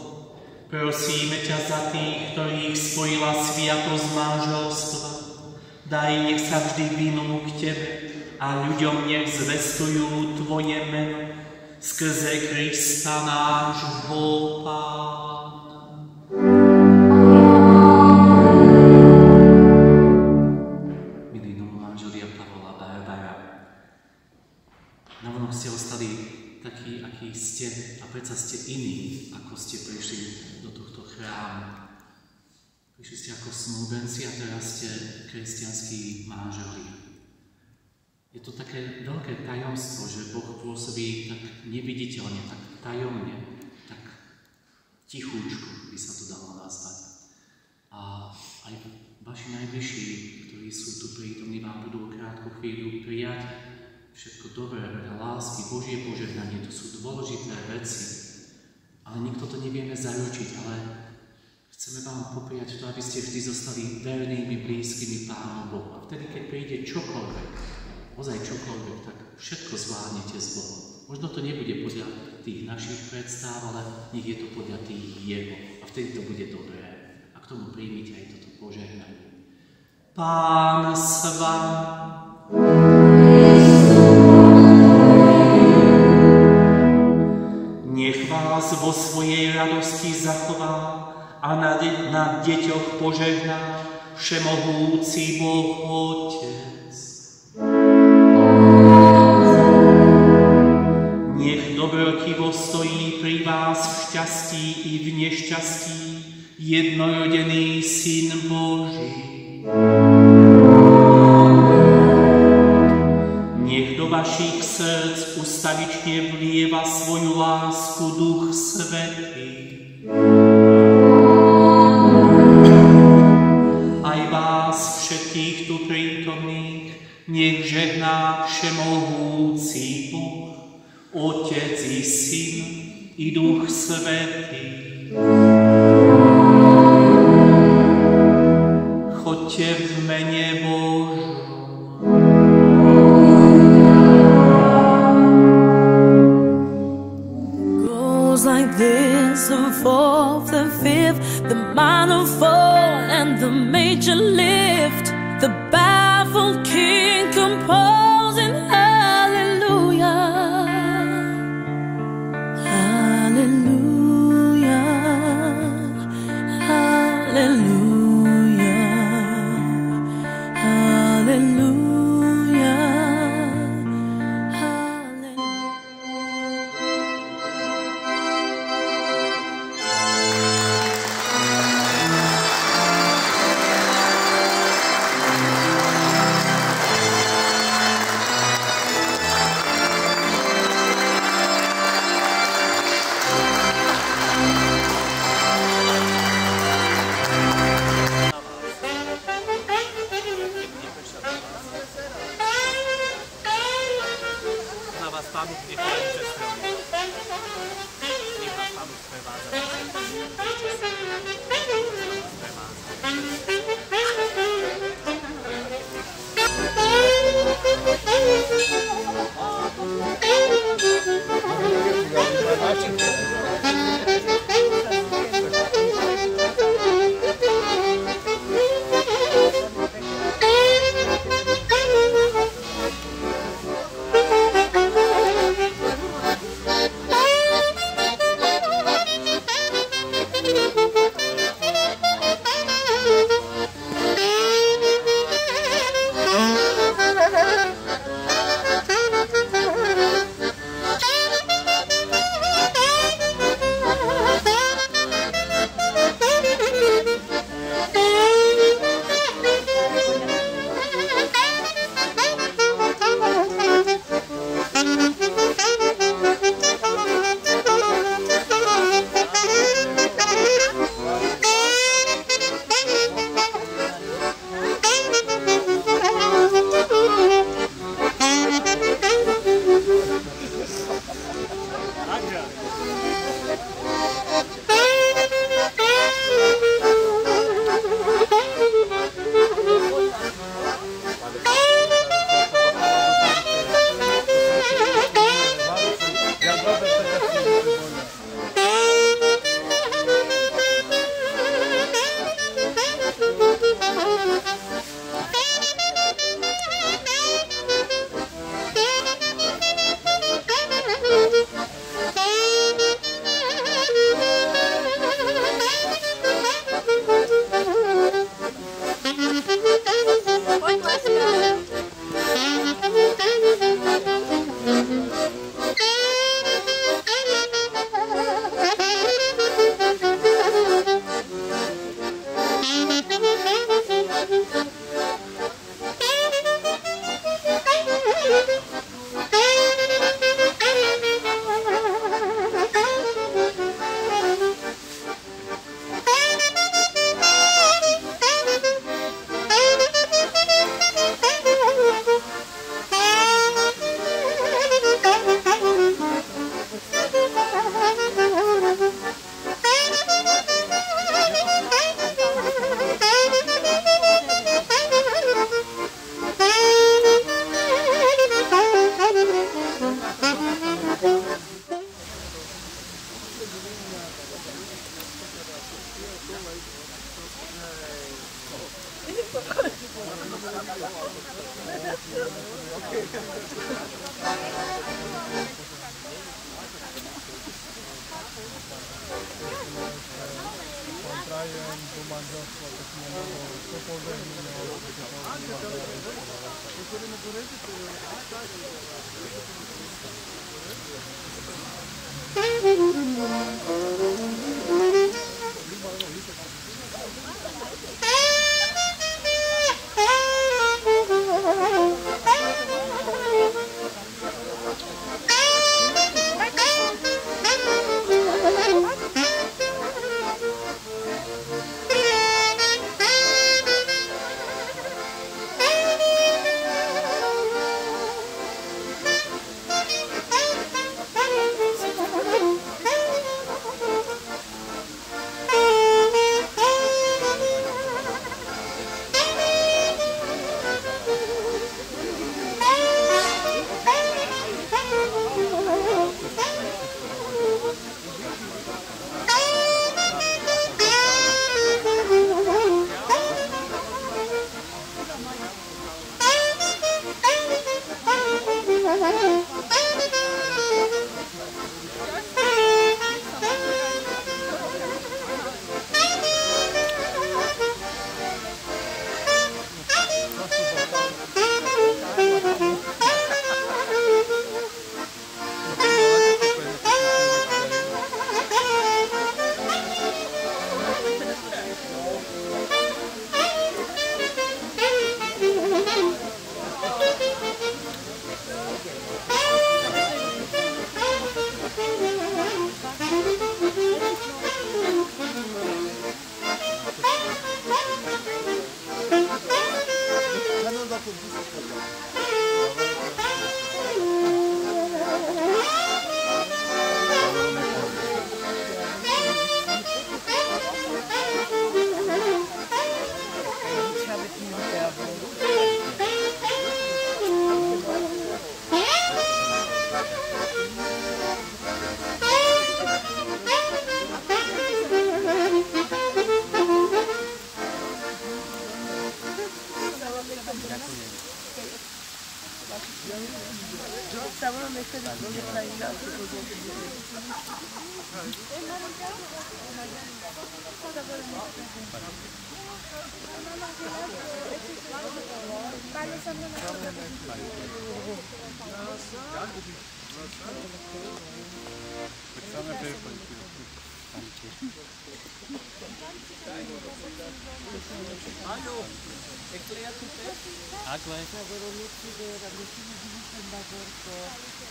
Prosíme ťa za tých, ktorých spojila sviatosť manželstva. Daj, nech sa vždy vinú k tebe a ľuďom nech zvestujú tvoje meno skrze Krista nášho Pána. Milí novomanželia Pavol a Barbara, navonok ste ostali takí, akí ste, a predsa ste iní, ako ste prišli do tohto chrámu. Prišli ste ako snúbenci a teraz ste kresťanskí manželia. Je to také veľké tajomstvo, že Boh pôsobí tak neviditeľne, tak tajomne, tak tichúčko by sa to dalo nazvať. A aj vaši najbližší, ktorí sú tu prítomní, vám budú krátku chvíľu prijať všetko dobré, lásky, Božie požehnanie, to sú dôležité veci. Ale nikto to nevieme zaručiť, ale chceme vám popriať to, aby ste vždy zostali vernými, blízkymi Pánu Bohu. A vtedy, keď príde čokoľvek, ozaj čokoľvek, tak všetko zvládnete s Bohom. Možno to nebude podľa tých našich predstáv, ale nech je to podľa tých Jeho. A vtedy to bude dobré. A k tomu príjmite aj toto požehnanie. Pán s vami. Nech vás vo svojej radosti zachová a na deťoch požehná všemohúci Boh Otec. Nech dobrotivo stojí pri vás v šťastí i v nešťastí jednorodený Syn Boží. Nech do vašich srdc ustavične vlieva svoju lásku Duch Svätý. Aj vás všetkých tu prítomných nech žehná všemohúci Boh, Otec i Syn i Duch Svätý. Choďte v mene Božom. Like this, the fourth, the fifth, the minor fall and the major lift, the baffled king composing hallelujah, hallelujah, hallelujah, hallelujah.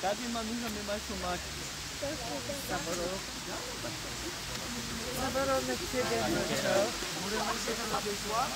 Tady mamuža mi máš umák. Saboro nechci dělat. Budeme si to napísat?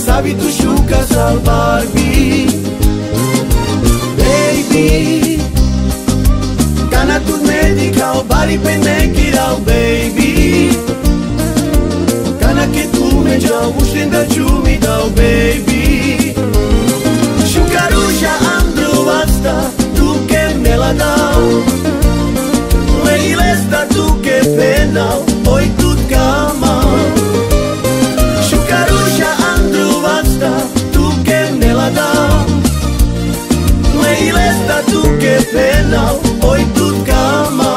Sabe tu chuca sal Barbie, baby. Cana tu medical bali penekirao baby. Cana que tu me jau mushenda chumi dao baby. Shukarusha andru basta tu que me la dao. Leilesta tu que penal oi tu cama. Tu que me la dao, leilesta tu que penal, oi tu cama.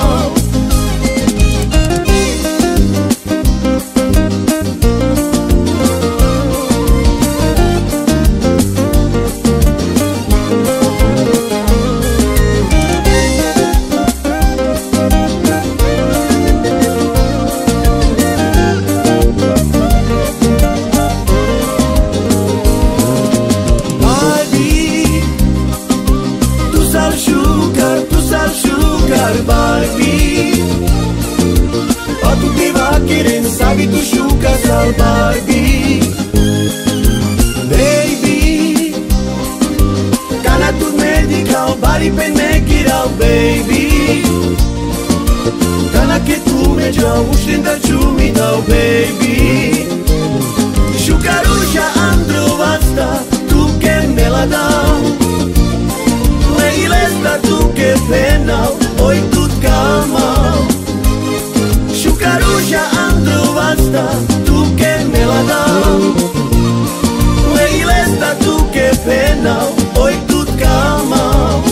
pe negirau baby Dana che tu me già uscendo ciumi dau baby Sciucaruccia andro vasta tu che me la dau Lei lesta tu che pena oi tut calma Sciucaruccia andro vasta tu che me la dau Lei lesta tu che pena oi tut calma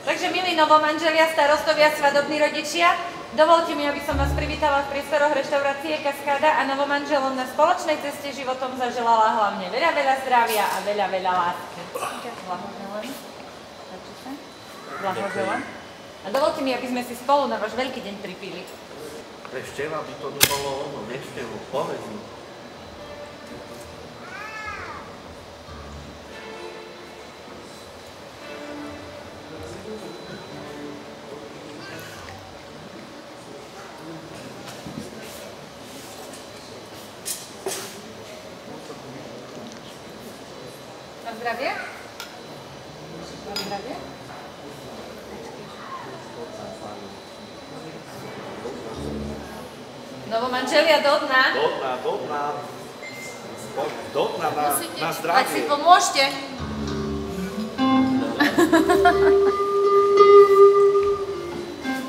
Takže milí novomanželia, starostovia, svadobní rodičia, dovolte mi, aby som vás privítala v priestoroch reštaurácie Kaskáda a novomanželom na spoločnej ceste životom zaželala hlavne veľa, veľa zdravia a veľa, veľa lásky. Blahoželám. A dovolte mi, aby sme si spolu na váš veľký deň pripili. Ešte by to nebolo ono, nečtevo, povedz mi. Na zdravie? Na zdravie? Novomanželia do dna. Do dna na zdravie. Tak si pomôžte.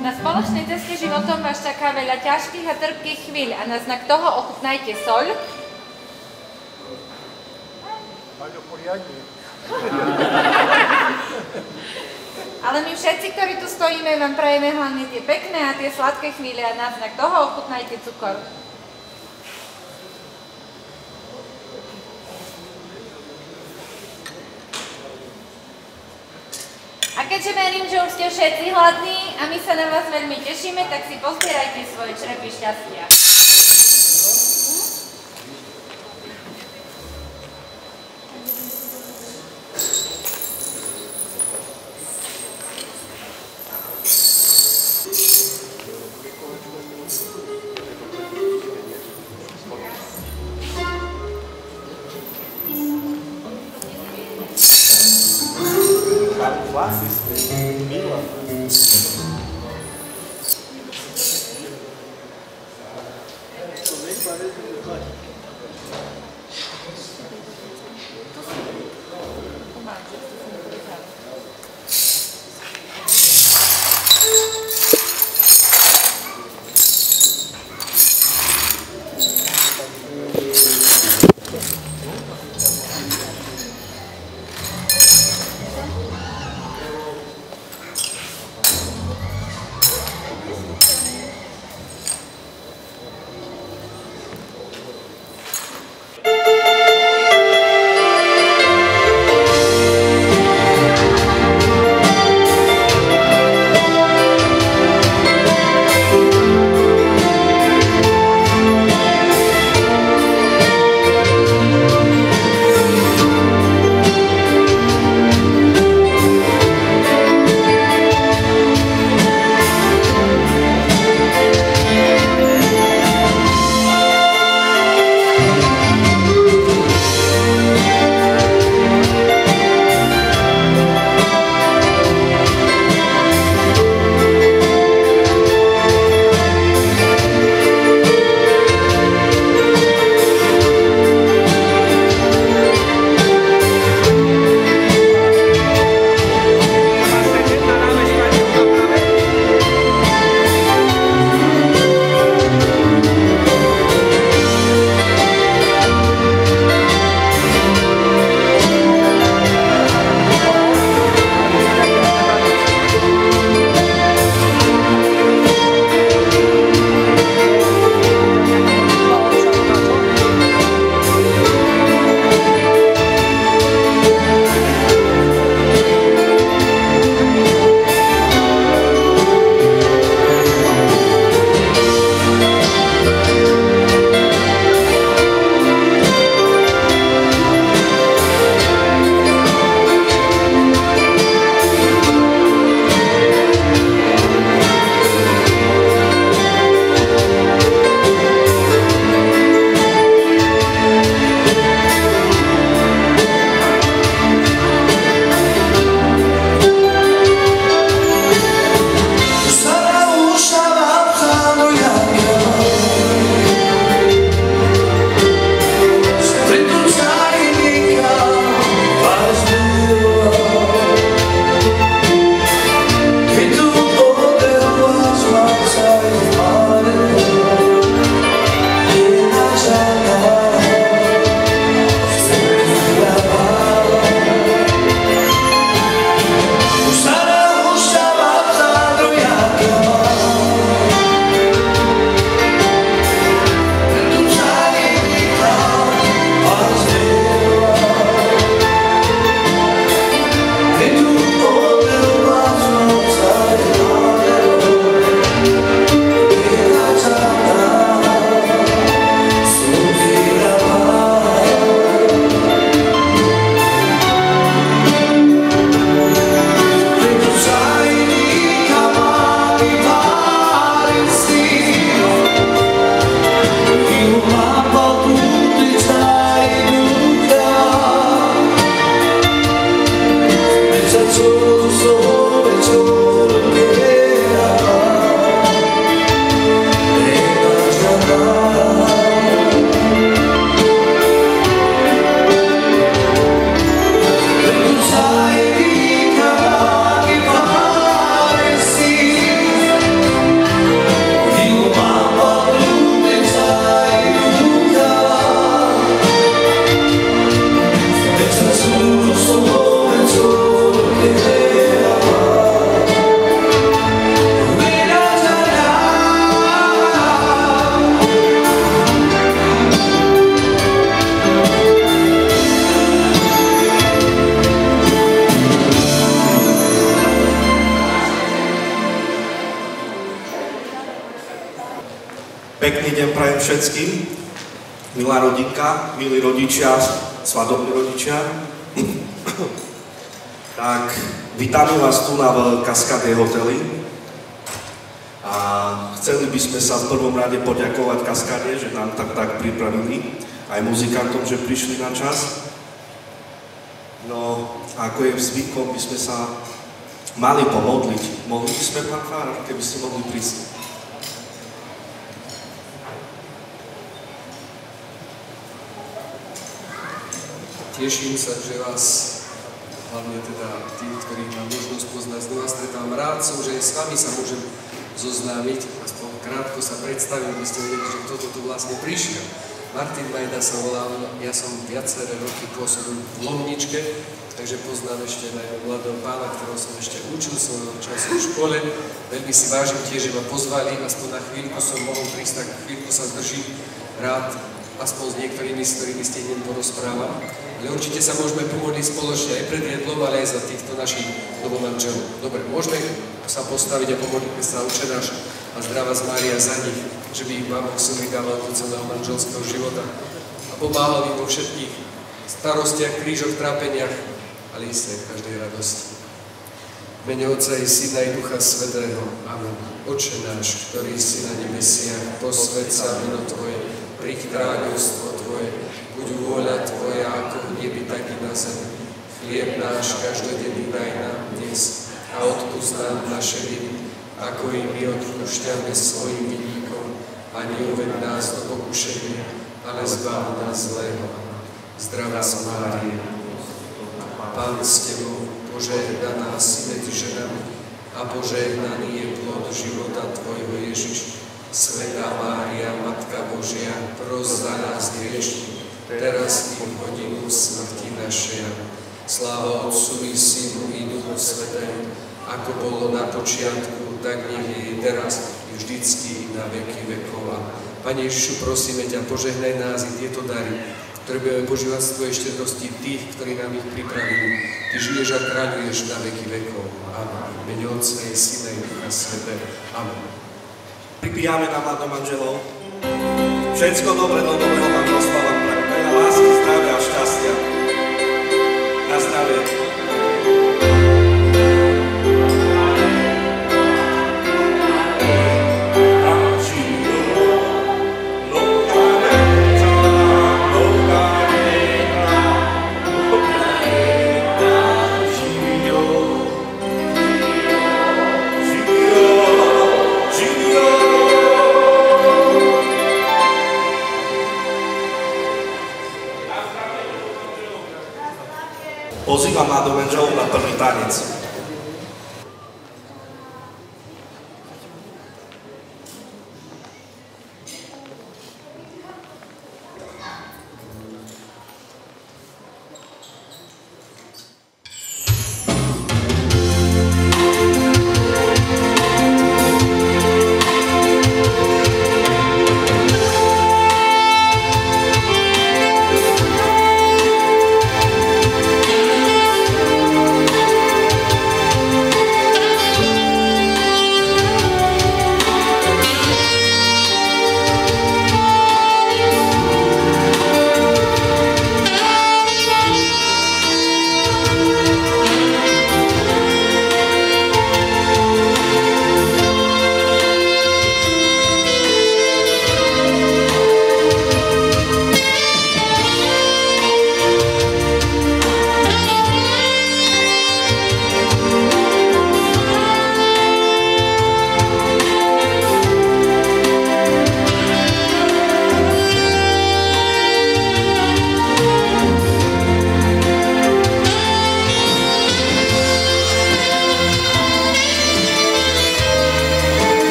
Na spoločnej ceste životom vás čaká veľa ťažkých a trpkých chvíľ a na znak toho ochutnajte soľ. Paľo, poriadne. Ale my všetci, ktorí tu stojíme, vám prajeme hlavne tie pekné a tie sladké chvíle a na znak toho ochutnajte cukor. A keďže verím, že už ste všetci hladní a my sa na vás veľmi tešíme, tak si pozbierajte svoje črepy šťastia. Mila. Pekný deň prajem všetkým. Milá rodinka, milí rodičia, svadobní rodičia. Tak, vítame vás tu na Cascade hoteli. A chceli by sme sa v prvom rade poďakovať Cascade, že nám tak pripravili. Aj muzikantom, že prišli na čas. No, ako je zvykom, by sme sa mali pomodliť. Mohli by sme, pán farár, keby ste mohli prísť. Teším sa, že vás, hlavne teda tí, ktorí mám možnosť poznať, znova stretávam. Rád som, že s vami sa môžem zoznámiť, aspoň krátko sa predstavím, aby ste vedeli, že kto tu vlastne prišiel. Martin Majda sa volám, ja som viaceré roky pôsobil v Lomničke, takže poznám ešte najmä mladého pána, ktorého som ešte učil svojho času v škole. Veľmi si vážim tiež, že ma pozvali, aspoň na chvíľku som mohol prísť, tak chvíľku sa zdržím rád, aspoň s niektorými, s ktorými ste hneď porozprávam. Ale určite sa môžeme pomodliť spoločne aj pred jedlom, ale aj za týchto našich novomanželov. Dobre, môžeme sa postaviť a pomodliť sa Otče náš a zdravá Mária za nich, že by ich Pán Boh Syn dával do celého manželského života a pomáhal im vo všetkých starostiach, krížoch, trápeniach, ale isté v každej radosti. V mene Otca i Syna i Ducha Svätého. Amen. Otče náš, ktorý si na nebesiach, posväť sa meno Tvoje, príď kráľovstvo Tvoje, buď vôľa Tvoja, ako v nebi, tak i na zemi. Chlieb náš každodenný daj nám dnes a odpusť nám naše viny, ako i my odpúšťame svojim vinníkom, a neuved nás do pokušenia, ale zbav nás zlého. Zdravá Mária, Pán s Tebou, požehnaná si medzi ženami a požehnaný je plod života Tvojho Ježiš. Svätá Mária, Matka Božia, pros za nás hriešnych, teraz i v hodinu smrti našej. Sláva Otcu i Synu i Duchu Svätému, ako bolo na počiatku, tak nech je teraz i vždycky na veky vekov. Pane Ježišu, prosíme ťa, požehnaj nás i tieto dary, ktoré budeme požívať z Tvojej štedrosti tých, ktorí nám ich pripravili. Ty žiješ a kráľuješ na veky vekov. Amen. V mene Otca i Syna i Ducha Svätého. Amen. Pripíjame na mladomanželov. Všetko dobré do nového manželstva vám prajem. Veľa lásky, zdravia a šťastia. Na zdravie. Pozývam mladomanželov na prvý tanec.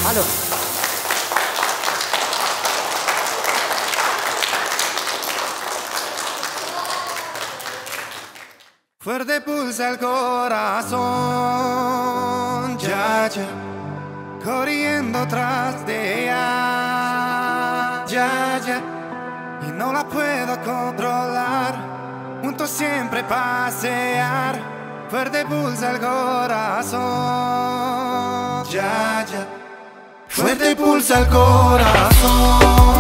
Ano. Fuerte pulsa el corazón, ya, ya, corriendo tras de ella, ya, ya, y no la puedo controlar, juntos siempre pasear. Fuerte pulsa el corazón, ya, ya, fuerte pulsa el corazón.